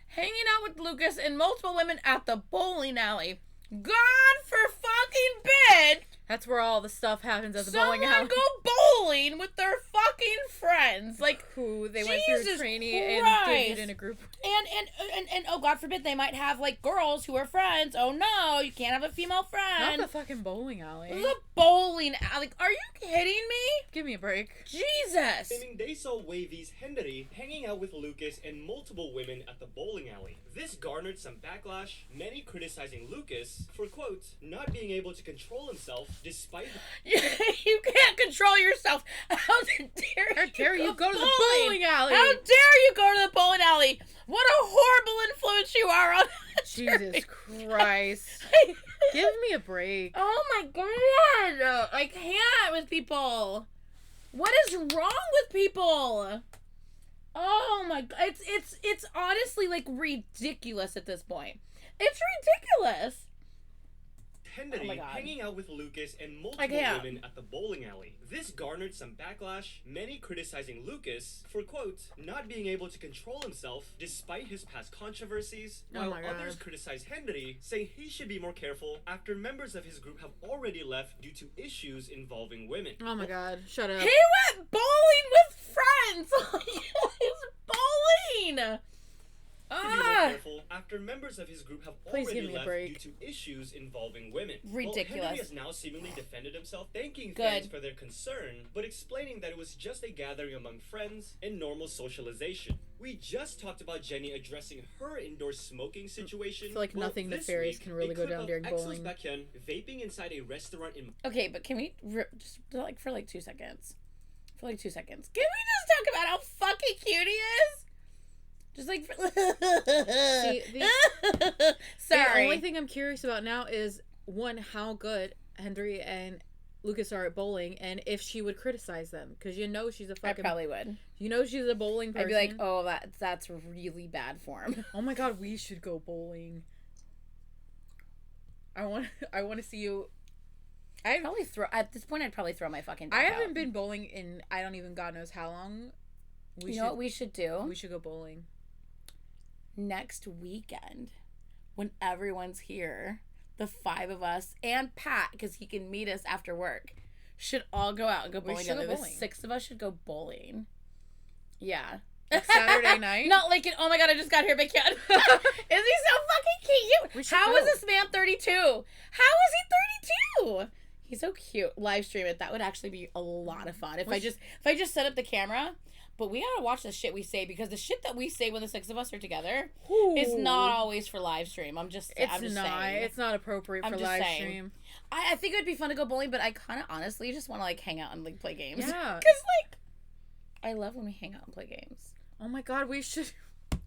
Hanging out with Lucas and multiple women at the bowling alley. God for fucking bid! That's where all the stuff happens at the bowling alley. Someone go bowling with their fucking friends. Like, who they went through Jesus training Christ. and did in a group. And oh, God forbid, they might have, like, girls who are friends. Oh, no, you can't have a female friend. Not the fucking bowling alley. The bowling alley. Are you kidding me? Give me a break. Jesus. Claiming they saw Wavy's Henry hanging out with Lucas and multiple women at the bowling alley. This garnered some backlash, many criticizing Lucas for, quote, not being able to control himself despite... You can't control yourself. How dare you go to the bowling alley? How dare you go to the bowling alley? What a horrible influence you are on Jesus Christ. Give me a break. Oh my God. I can't with people. What is wrong with people? Oh my God. It's honestly like ridiculous at this point. It's ridiculous. Henry hanging out with Lucas and multiple women at the bowling alley. This garnered some backlash, many criticizing Lucas for, quote, not being able to control himself despite his past controversies, while others criticize Henry, saying he should be more careful after members of his group have already left due to issues involving women. Oh my God, shut up. He went bowling with friends! He's bowling! To be more careful after members of his group have already left due to issues involving women. Ridiculous. Well, Henry has now seemingly defended himself, thanking fans for their concern, but explaining that it was just a gathering among friends and normal socialization. We just talked about Jenny addressing her indoor smoking situation. I feel like nothing nefarious can really go down during bowling. Baekhyun vaping inside a restaurant in... Okay, but can we just like for like 2 seconds? For like 2 seconds. Can we just talk about how fucking cute he is? Just like, See, sorry. The only thing I'm curious about now is, one, how good Henry and Lucas are at bowling, and if she would criticize them, because you know she's a fucking... I probably would. You know she's a bowling person. I'd be like, oh, that's really bad form. Oh my God, we should go bowling. I want to see you... I'd probably throw... At this point, I'd probably throw my fucking I haven't been bowling in, I don't even God knows how long. You know what we should do? We should go bowling. Next weekend, when everyone's here, the 5 of us and Pat, because he can meet us after work, should all go out and go bowling together. The 6 of us should go bowling. Yeah. Like Saturday night? Not like it. Oh my God, I just got here, Baekhyun. Is he so fucking cute? How is this man 32? How is he 32? He's so cute. Live stream it. That would actually be a lot of fun. If I just set up the camera. But we gotta watch the shit we say, because the shit that we say when the 6 of us are together is not always for live stream. I'm just saying. It's not appropriate for live stream. I think it would be fun to go bowling, but I kind of honestly just want to like hang out and like play games. Yeah. Because like, I love when we hang out and play games. Oh my God, we should.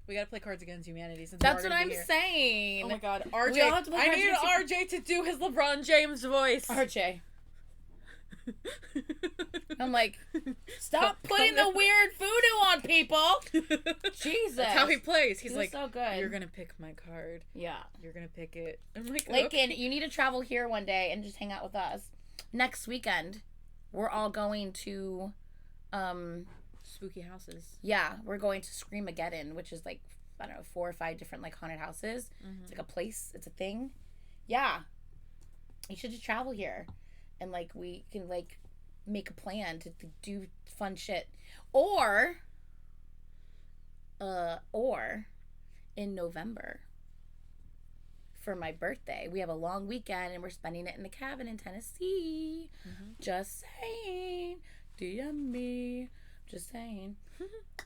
We gotta play Cards Against Humanity. Since that's what I'm saying. Oh my God, RJ. We all have to play I need RJ to do his LeBron James voice. RJ. I'm like, stop putting the weird voodoo on people. Jesus. That's how he plays. He's like, so good. You're gonna pick my card. Yeah. You're gonna pick it. I'm like, Lakin, you need to travel here one day and just hang out with us. Next weekend, we're all going to spooky houses. Yeah, we're going to Screamageddon, which is like, I don't know, 4 or 5 different like haunted houses. Mm-hmm. It's like a place. It's a thing. Yeah. You should just travel here. And, like, we can, like, make a plan to do fun shit. Or in November, for my birthday, we have a long weekend, and we're spending it in the cabin in Tennessee. Mm-hmm. Just saying. Do you me? Just saying.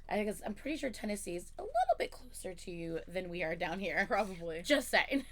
I'm pretty sure Tennessee is a little bit closer to you than we are down here. Probably. Just saying.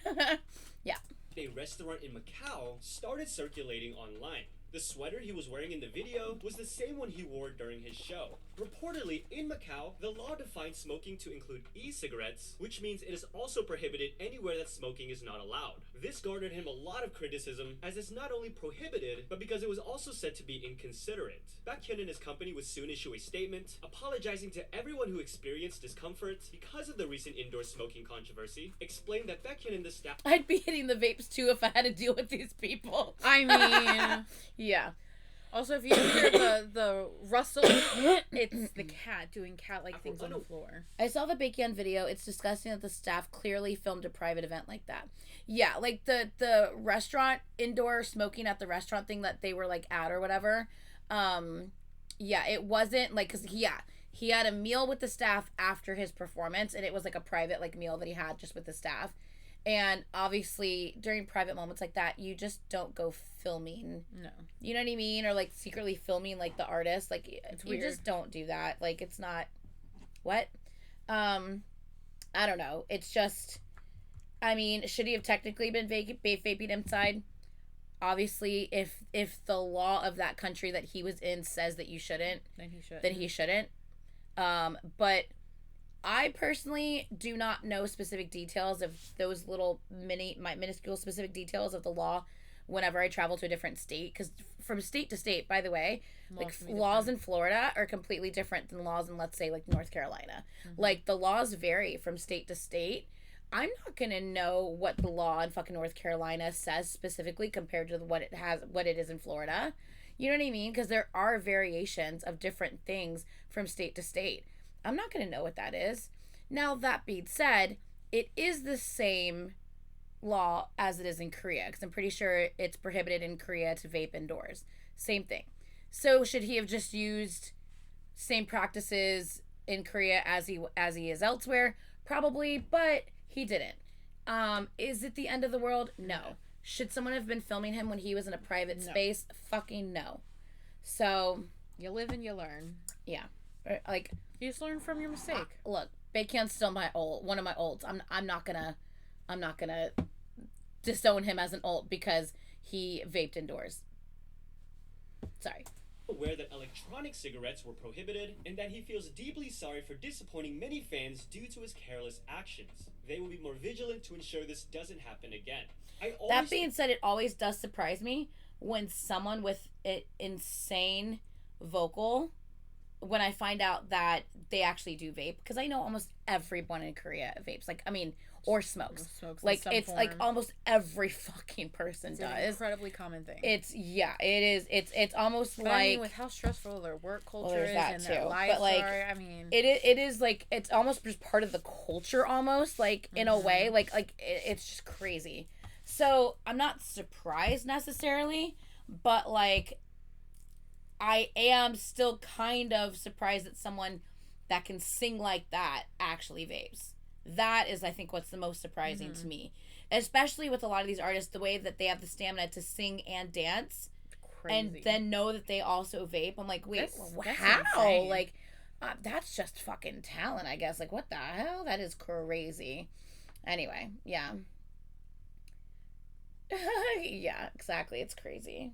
Yeah. A restaurant in Macau started circulating online. The sweater he was wearing in the video was the same one he wore during his show. Reportedly, in Macau, the law defines smoking to include e-cigarettes, which means it is also prohibited anywhere that smoking is not allowed. This garnered him a lot of criticism, as it's not only prohibited, but because it was also said to be inconsiderate. Baekhyun and his company would soon issue a statement, apologizing to everyone who experienced discomfort because of the recent indoor smoking controversy, explained that Baekhyun and the staff... I'd be hitting the vapes too if I had to deal with these people. I mean, yeah. Also, if you hear the rustle, it's the cat doing cat-like things on the floor. I saw the Baekhyun video. It's disgusting that the staff clearly filmed a private event like that. Yeah, like the restaurant, indoor smoking at the restaurant thing that they were like at or whatever. Yeah, it wasn't like, cause he had a meal with the staff after his performance, and it was like a private like meal that he had just with the staff. And obviously, during private moments like that, you just don't go filming. No. You know what I mean? Or, like, secretly filming, like, the artist. Like, it's weird. You just don't do that. Like, it's not... What? I don't know. It's just... I mean, should he have technically been vaping inside? Obviously, if the law of that country that he was in says that you shouldn't... Then he shouldn't. But... I personally do not know specific details of those little minuscule specific details of the law whenever I travel to a different state. Because from state to state, by the way, laws in Florida are completely different than laws in, let's say, like North Carolina. Mm-hmm. Like, the laws vary from state to state. I'm not going to know what the law in fucking North Carolina says specifically compared to what it is in Florida. You know what I mean? Because there are variations of different things from state to state. I'm not going to know what that is. Now, that being said, it is the same law as it is in Korea, because I'm pretty sure it's prohibited in Korea to vape indoors. Same thing. So should he have just used same practices in Korea as he is elsewhere? Probably, but he didn't. Is it the end of the world? No. Should someone have been filming him when he was in a private space? Fucking no. So you live and you learn. Yeah. Like, you just learn from your mistake. Look, Baekhyun's still one of my olds. I'm not gonna disown him as an old because he vaped indoors. Sorry. Aware that electronic cigarettes were prohibited and that he feels deeply sorry for disappointing many fans due to his careless actions. They will be more vigilant to ensure this doesn't happen again. That being said, it always does surprise me when someone with an insane vocal, when I find out that they actually do vape, because I know almost everyone in Korea vapes, like, I mean, or smokes like, it's form. Like almost every fucking person it's does. An incredibly common thing. It is. It's almost but like, I mean, with how stressful their work culture is and their lives but like, are, I mean, it is like, it's almost just part of the culture, almost like in a way, like it's just crazy. So I'm not surprised necessarily, but like, I am still kind of surprised that someone that can sing like that actually vapes. That is, I think, what's the most surprising to me. Especially with a lot of these artists, the way that they have the stamina to sing and dance. Crazy. And then know that they also vape. I'm like, wait, that's how? Insane. Like, that's just fucking talent, I guess. Like, what the hell? That is crazy. Anyway, yeah. Yeah, exactly. It's crazy.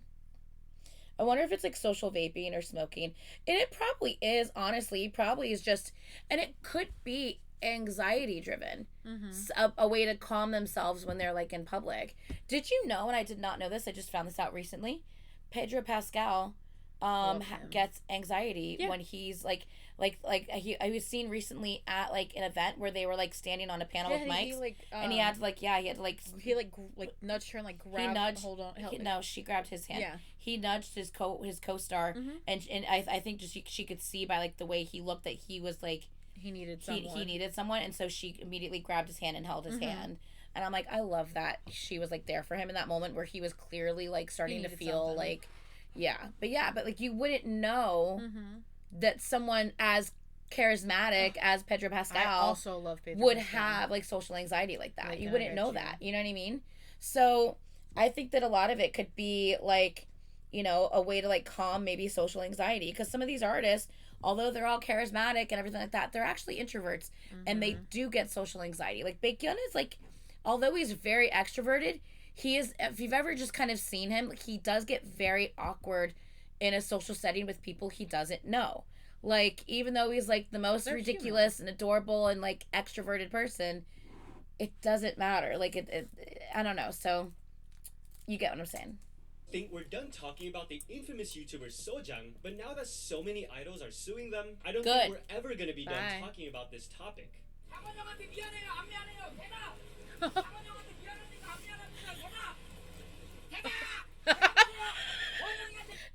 I wonder if it's like social vaping or smoking. And it probably is, honestly. Probably is just, and it could be anxiety driven. A way to calm themselves when they're like in public. Did you know, and I did not know this, I just found this out recently, Pedro Pascal gets anxiety when he's like I was seen recently at like an event where they were like standing on a panel with mics, and he had to nudged her and like grabbed, no, she grabbed his hand. Yeah. He nudged his co-star, and I think just she could see by like the way he looked that he was like he needed someone. He needed someone, and so she immediately grabbed his hand and held his hand. And I'm like, I love that she was like there for him in that moment where he was clearly like starting to feel something. Like, but like you wouldn't know that someone as charismatic as Pedro Pascal I also love Pedro would Pascal. Have like social anxiety like that. You wouldn't know that. You know what I mean? So I think that a lot of it could be like, you know, a way to like calm maybe social anxiety, because some of these artists, although they're all charismatic and everything like that, they're actually introverts and they do get social anxiety. Like Baekhyun is like, although he's very extroverted, he is, if you've ever just kind of seen him, he does get very awkward in a social setting with people he doesn't know. Like, even though he's like the most ridiculous and adorable and like extroverted person, it doesn't matter. Like, I don't know. So, you get what I'm saying. Think we're done talking about the infamous YouTuber Sojang, but now that so many idols are suing them, I don't think we're ever gonna be done talking about this topic.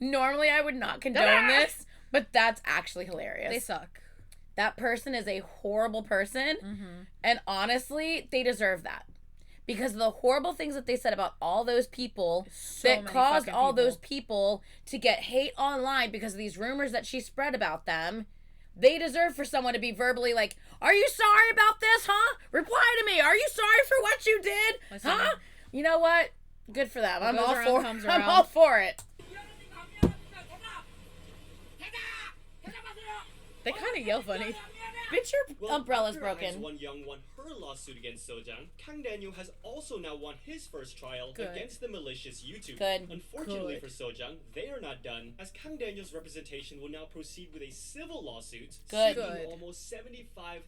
Normally I would not condone this, but that's actually hilarious. They suck. That person is a horrible person, and honestly, they deserve that. Because of the horrible things that they said about all those people that caused all those people to get hate online because of these rumors that she spread about them, they deserve for someone to be verbally like, are you sorry about this, huh? Reply to me. Are you sorry for what you did? Huh? You know what? Good for them. I'm all for it. They kind of yell funny. Bitch, your umbrella's broken. One Young won her lawsuit against Sojang. Kang Daniel has also now won his first trial against the malicious YouTuber. Unfortunately for Sojang, they are not done, as Kang Daniel's representation will now proceed with a civil lawsuit seeking almost $75,000.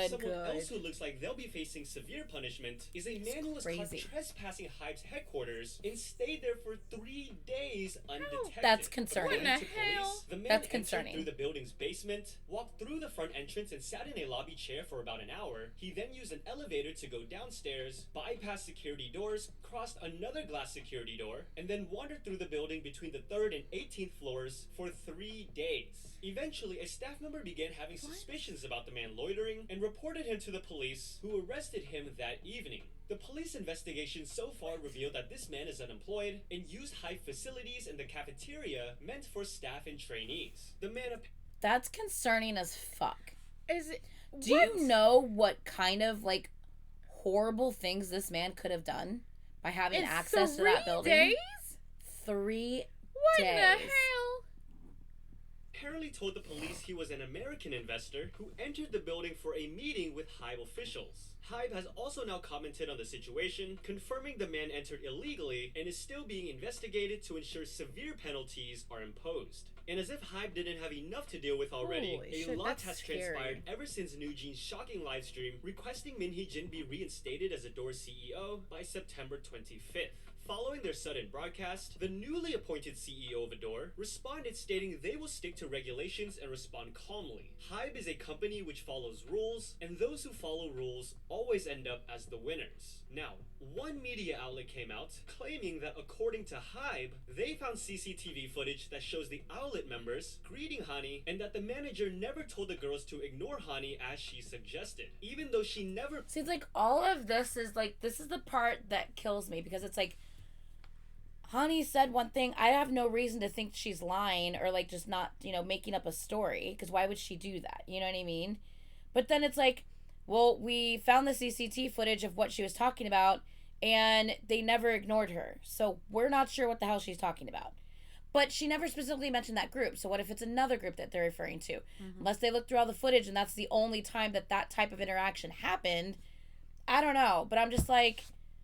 Someone else who looks like they'll be facing severe punishment is a man who was caught trespassing Hype's headquarters and stayed there for 3 days undetected. That's concerning. According to police, the man entered through the building's basement, walked through the front entrance and sat in a lobby chair for about an hour. He then used an elevator to go downstairs, bypassed security doors, crossed another glass security door, and then wandered through the building between the 3rd and 18th floors for 3 days. Eventually, a staff member began having suspicions about the man loitering and reported him to the police, who arrested him that evening. The police investigation so far revealed that this man is unemployed and used Hype facilities in the cafeteria meant for staff and trainees. The man That's concerning as fuck. Do you know what kind of like horrible things this man could have done by having access to that building? 3 days? 3 days. What in the hell? Apparently told the police he was an American investor who entered the building for a meeting with Hybe officials. Hybe has also now commented on the situation, confirming the man entered illegally and is still being investigated to ensure severe penalties are imposed. And as if Hybe didn't have enough to deal with already, a lot has transpired ever since NewJeans' shocking livestream requesting Min Hee-jin be reinstated as Adore's CEO by September 25th. Following their sudden broadcast, the newly appointed CEO of Adore responded stating they will stick to regulations and respond calmly. Hybe is a company which follows rules, and those who follow rules always end up as the winners. Now, one media outlet came out claiming that according to Hybe, they found CCTV footage that shows the outlet members greeting Hani and that the manager never told the girls to ignore Hani as she suggested, even though she never... See, it's like all of this is like, this is the part that kills me because it's like, Hani said one thing. I have no reason to think she's lying or like just not, making up a story, because why would she do that? You know what I mean? But then it's like, well, we found the CCTV footage of what she was talking about and they never ignored her. So we're not sure what the hell she's talking about. But she never specifically mentioned that group. So what if it's another group that they're referring to? Unless they look through all the footage and that's the only time that type of interaction happened. I don't know. But I'm just like...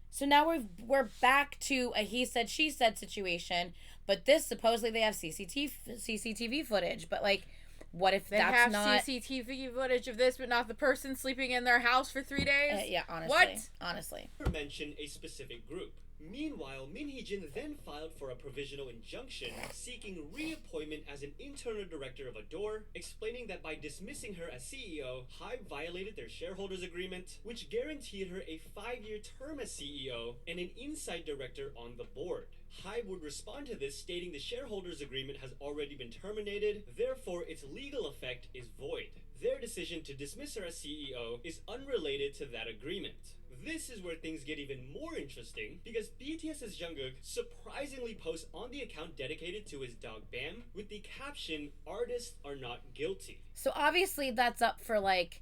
So now we're back to a he said, she said situation, but this supposedly they have CCTV footage, but like, what if they that's have not CCTV footage of this, but not the person sleeping in their house for 3 days? Yeah, honestly. What? Honestly. Never mentioned a specific group. Meanwhile, Min Hee-jin then filed for a provisional injunction seeking reappointment as an internal director of Adore, explaining that by dismissing her as CEO, Hybe violated their shareholders agreement, which guaranteed her a 5-year term as CEO and an inside director on the board. Hybe would respond to this, stating the shareholders agreement has already been terminated, therefore its legal effect is void. Their decision to dismiss her as CEO is unrelated to that agreement. This is where things get even more interesting, because BTS's Jungkook surprisingly posts on the account dedicated to his dog Bam with the caption, "Artists are not guilty." So obviously that's up for like,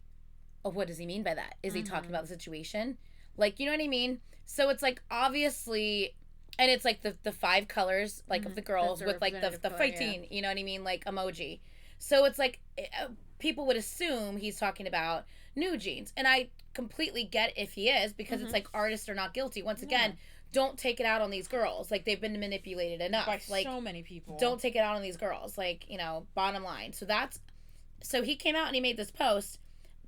oh, what does he mean by that? Is he talking about the situation? Like, you know what I mean? So it's like, obviously, and it's like the 5 colors, like of the girls with like the fighting, you know what I mean? Like emoji. So it's like, people would assume he's talking about NewJeans. And I completely get if he is, because it's like artists are not guilty. Once again, don't take it out on these girls. Like, they've been manipulated enough. By like, so many people. Don't take it out on these girls. Like, you know, bottom line. So he came out and he made this post,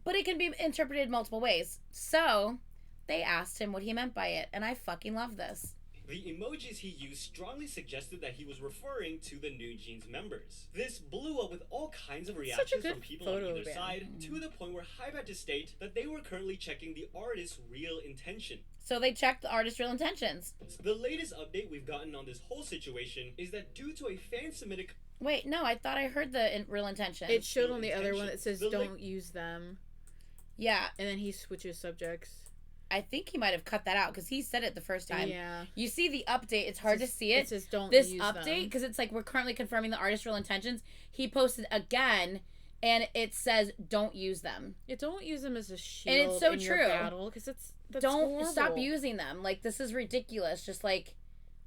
but it can be interpreted multiple ways. So they asked him what he meant by it, and I fucking love this. The emojis he used strongly suggested that he was referring to the NewJeans members. This blew up with all kinds of reactions from people on either side, to the point where Hype had to state that they were currently checking the artist's real intention. So they checked the artist's real intentions. The latest update we've gotten on this whole situation is that due to a fan-submitted... Wait, no, I thought I heard the real intention. It showed on the other one that says don't use them. Yeah. And then he switches subjects. I think he might have cut that out because he said it the first time. Yeah. You see the update. It's hard to see it. It says don't this use update, because it's like we're currently confirming the artist's real intentions. He posted again, and it says don't use them. Yeah, don't use them as a shield. And it's so in true. Your battle, because that's don't horrible. Stop using them. Like, this is ridiculous. Just like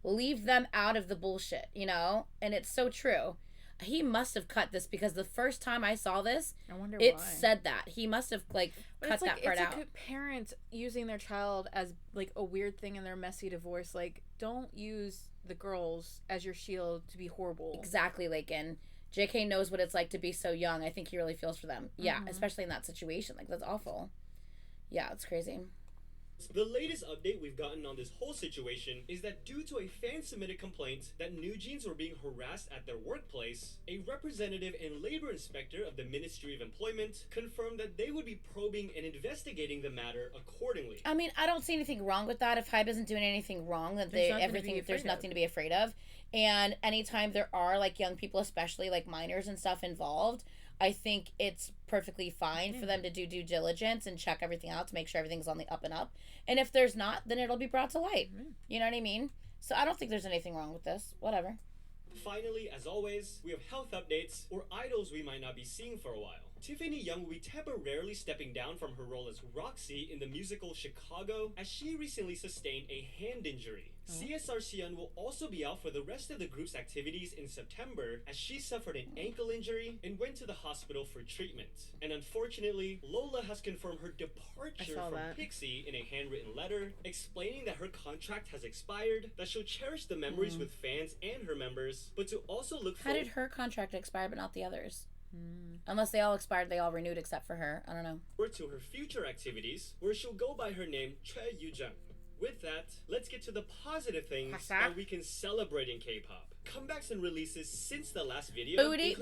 leave them out of the bullshit, you know? And it's so true. He must have cut this, because the first time I saw this, I wonder it why. said that. He must have like cut that part out. It's like parents using their child as like a weird thing in their messy divorce. Like, don't use the girls as your shield to be horrible. Exactly, like, and JK knows what it's like to be so young. I think he really feels for them. Yeah, especially in that situation. Like, that's awful. Yeah, it's crazy. The latest update we've gotten on this whole situation is that due to a fan-submitted complaint that NewJeans were being harassed at their workplace, a representative and labor inspector of the Ministry of Employment confirmed that they would be probing and investigating the matter accordingly. I mean, I don't see anything wrong with that. If Hybe isn't doing anything wrong, that there's nothing to be afraid of. And anytime there are like young people, especially like minors and stuff involved, I think it's perfectly fine for them to do due diligence and check everything out to make sure everything's on the up and up. And if there's not, then it'll be brought to light. You know what I mean? So I don't think there's anything wrong with this. Whatever. Finally, as always, we have health updates or idols we might not be seeing for a while. Tiffany Young will be temporarily stepping down from her role as Roxy in the musical Chicago, as she recently sustained a hand injury. CSR Siyeon will also be out for the rest of the group's activities in September, as she suffered an ankle injury and went to the hospital for treatment. And unfortunately, Lola has confirmed her departure from Pixie in a handwritten letter, explaining that her contract has expired, that she'll cherish the memories with fans and her members, but to also look How did her contract expire but not the others? Unless they all expired, they all renewed except for her. I don't know. Or to her future activities, where she'll go by her name Choi Yoo-jung. With that, let's get to the positive things that we can celebrate in K-pop. Comebacks and releases since the last video. Booty.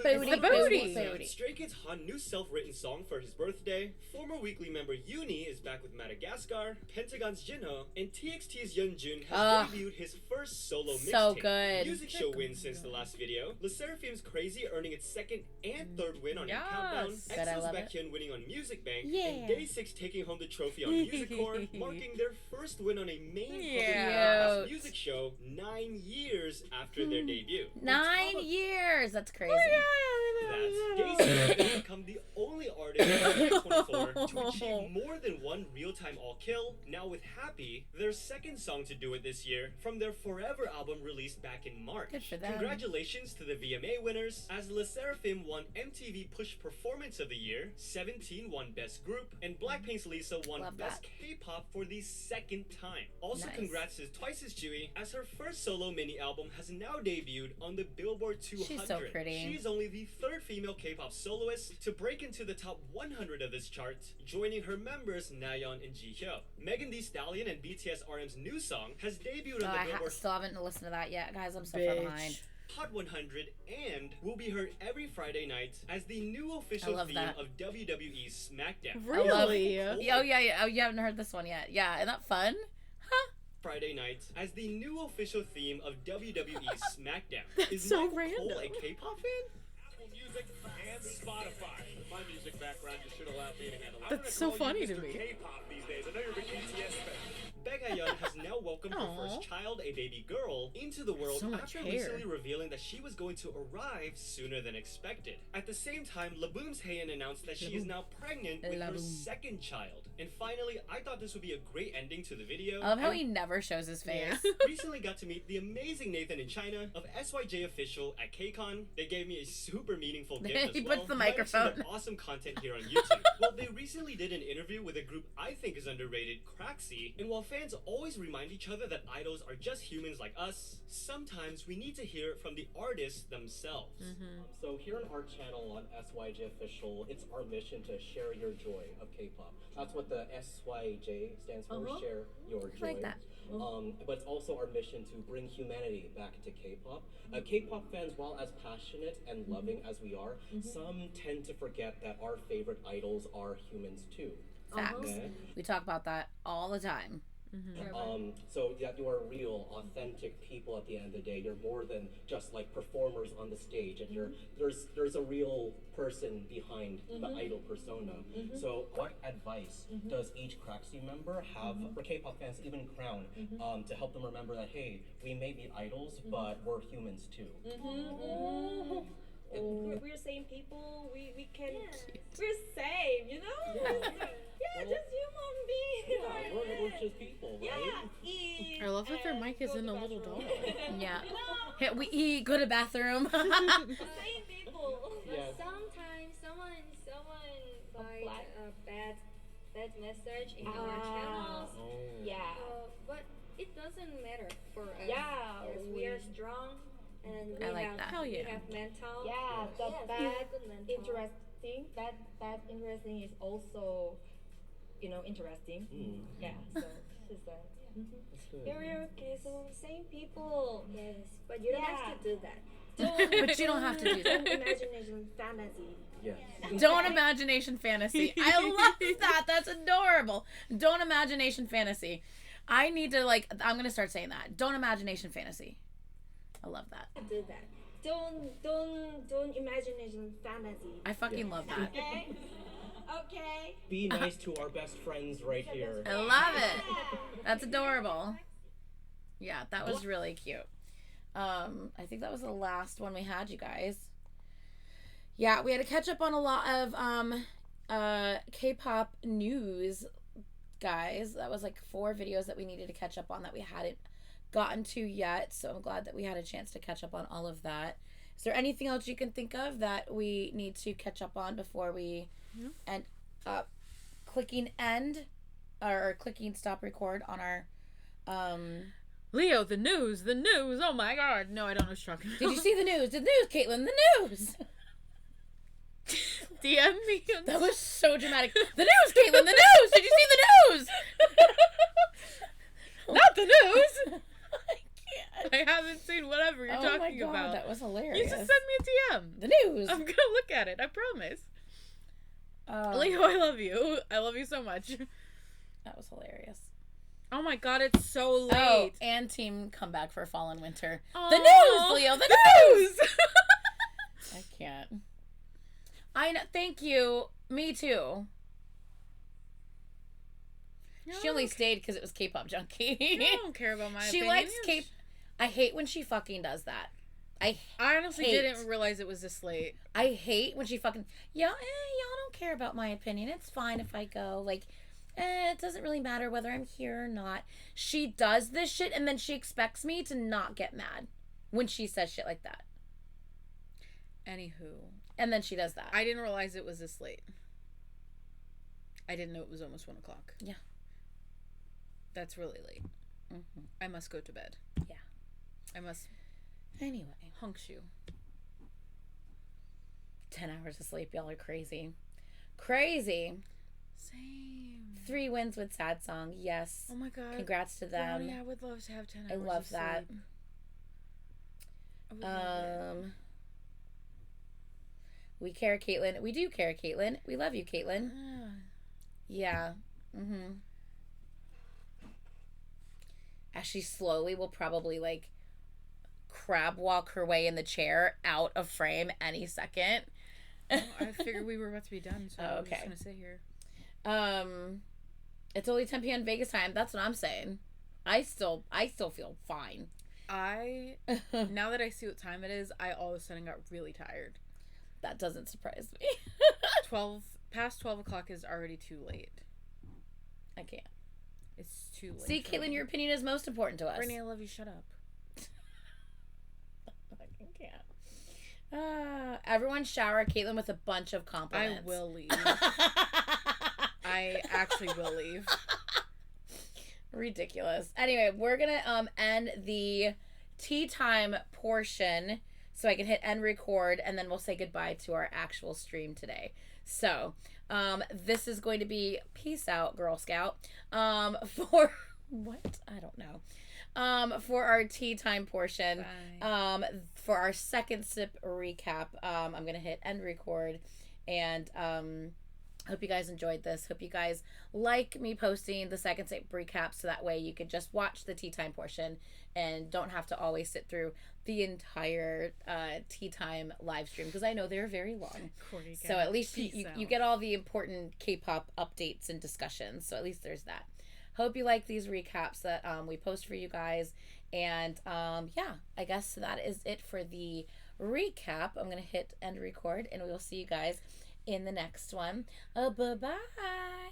Stray Kids' Han new self-written song for his birthday. Former weekly member Uni is back with Madagascar. Pentagon's Jinho and TXT's Yeonjun has debuted his first solo mixtape. So good. Music show wins since the last video. Le Seraphim's Crazy earning its second and third win on Countdown. EXO's Baekhyun winning on Music Bank. And Day 6 taking home the trophy on Music Core, marking their first win on a main music show 9 years after their debut. 9 years! That's crazy. Day 6 has become the only artist in 2024 to achieve more than one real-time all-kill. Now with Happy, their second song to do it this year, from their Forever album released back in March. Good for them. Congratulations to the VMA winners, as Le Seraphim won MTV Push Performance of the Year, 17 won Best Group, and Blackpink's Lisa won Best K-pop for the second time. Also congrats to Twice as Chewy, as her first solo mini-album has now debuted on the Billboard 200. She's so pretty. She's only the third female K-pop soloist to break into the top 100 of this chart, joining her members Nayeon and Jihyo. Megan Thee Stallion and BTS RM's new song has debuted on the Billboard. I still haven't listened to that yet, guys. I'm so far behind. Hot 100 and will be heard every Friday night as the new official theme of WWE's SmackDown. Really? Oh yeah. Oh, you haven't heard this one yet. Yeah, isn't that fun? Huh? Friday night as the new official theme of WWE's SmackDown. Is so Michael random. Cole a K-pop fan? Apple Music and Spotify. My music background just should allow me to handle. That's so funny to me. K-pop these days. I know you're a big BTS fan. Baekhyun has now now welcomed her first child, a baby girl, into the world So much after hair. recently revealing that she was going to arrive sooner than expected. At the same time, Laboom's Haein announced that she is now pregnant with her second child. And finally, I thought this would be a great ending to the video. I love how he never shows his face. Recently got to meet the amazing Nathan in China of SYJ Official at KCON. They gave me a super meaningful gift as He well. puts the You might have seen microphone. their awesome content here on YouTube. Well, they recently did an interview with a group I think is underrated, Craxy. And while fans always remind each other that idols are just humans like us, sometimes we need to hear it from the artists themselves. So here on our channel on SYJ Official, it's our mission to share your joy of K-pop. That's what the SYJ stands for, share your joy. like that. But it's also our mission to bring humanity back to K-pop. K-pop fans, while as passionate and loving as we are, some tend to forget that our favorite idols are humans too. Facts. Okay? We talk about that all the time. So that you are real, authentic people at the end of the day. You're more than just like performers on the stage, and there's a real person behind the idol persona. So what advice does each Craxy member have for K-pop fans, even Crown, to help them remember that hey, we may be idols, but we're humans too. We're same people. We can. We're same. You know. Yeah, just human beings. Yeah, we're just people, right? Yeah, eat. I love that their and mic is go in to a little bathroom. dog. Yeah. You know? Yeah, we eat, go to bathroom. Same people. Yes. Sometimes someone Like write a bad message in our Ah. channels. Yeah. But it doesn't matter for us. Yeah, Because we are strong and we I like have that. Hell yeah. we have mental. Yeah, the Yes, we bad have good mental. interesting. That interesting is also, interesting. Yeah. So this is that. That's good. We're okay. So same people. Yes, but you don't Yeah. have to do that. But you don't have to do that. Imagination fantasy. Yes. Don't imagination fantasy. I love that. That's adorable. Don't imagination fantasy. I need to I'm gonna start saying that. Don't imagination fantasy. I love that. Do that. Don't imagination fantasy. I fucking love that. Okay. Okay. Be nice to our best friends right here. I love it. That's adorable. Yeah, that was really cute. I think that was the last one we had, you guys. Yeah, we had to catch up on a lot of K-pop news, guys. That was 4 videos that we needed to catch up on that we hadn't gotten to yet. So I'm glad that we had a chance to catch up on all of that. Is there anything else you can think of that we need to catch up on before we end up clicking end or clicking stop record on our Leo, the news. Oh my god. No, I don't know what you're talking about. Did you see the news? The news, Caitlin, the news. DM me. That was so dramatic. The news, Caitlin, the news. Did you see the news? Not the news. I can't. I haven't seen whatever you're talking about. That was hilarious. You just send me a DM. The news. I'm gonna look at it. I promise. Leo, I love you. I love you so much. That was hilarious. Oh my god, it's so late. Oh, and team come back for fall and winter. Aw. The news, Leo. The news. I can't. I know. Thank you. Me too. She only stayed because it was K-pop junkie. I don't care about my She opinion. likes K. I hate when she fucking does that. I honestly hate. didn't realize it was this late. I hate when she fucking y'all don't care about my opinion. It's fine if I go. It doesn't really matter whether I'm here or not. She does this shit and then she expects me to not get mad when she says shit like that. Anywho. And then she does that. I didn't realize it was this late. I didn't know it was almost 1 o'clock. Yeah. That's really late. Mm-hmm. I must go to bed. Yeah. I must. Anyway. Hunks you. 10 hours of sleep. Y'all are crazy. Crazy. Same. 3 wins with Sad Song. Yes. Oh my god. Congrats to them. Brownie, I would love to have 10 hours I love of that. sleep. I would love it. We care, Caitlin. We do care, Caitlin. We love you, Caitlin. Yeah. Mm-hmm. As she slowly will probably crab walk her way in the chair out of frame any second. Oh, I figured we were about to be done, so I was just gonna sit here. It's only 10 p.m. Vegas time. That's what I'm saying. I still feel fine. Now that I see what time it is, I all of a sudden got really tired. That doesn't surprise me. Past 12 o'clock is already too late. I can't. It's too late. See, Caitlin, your opinion is most important to us. Brittany, I love you. Shut up. I can't. Everyone shower Caitlin with a bunch of compliments. I will leave. I actually will leave. Ridiculous. Anyway, we're gonna end the tea time portion so I can hit end record, and then we'll say goodbye to our actual stream today. So this is going to be peace out, Girl Scout. For what? I don't know. For our tea time portion, for our second sip recap, I'm gonna hit end record, and hope you guys enjoyed this. Hope you guys like me posting the second sip recap, so that way you can just watch the tea time portion and don't have to always sit through the entire tea time live stream, because I know they're very long. So at least you get all the important K-pop updates and discussions. So at least there's that. Hope you like these recaps that we post for you guys. And yeah, I guess that is it for the recap. I'm going to hit end record, and we will see you guys in the next one. Bye-bye.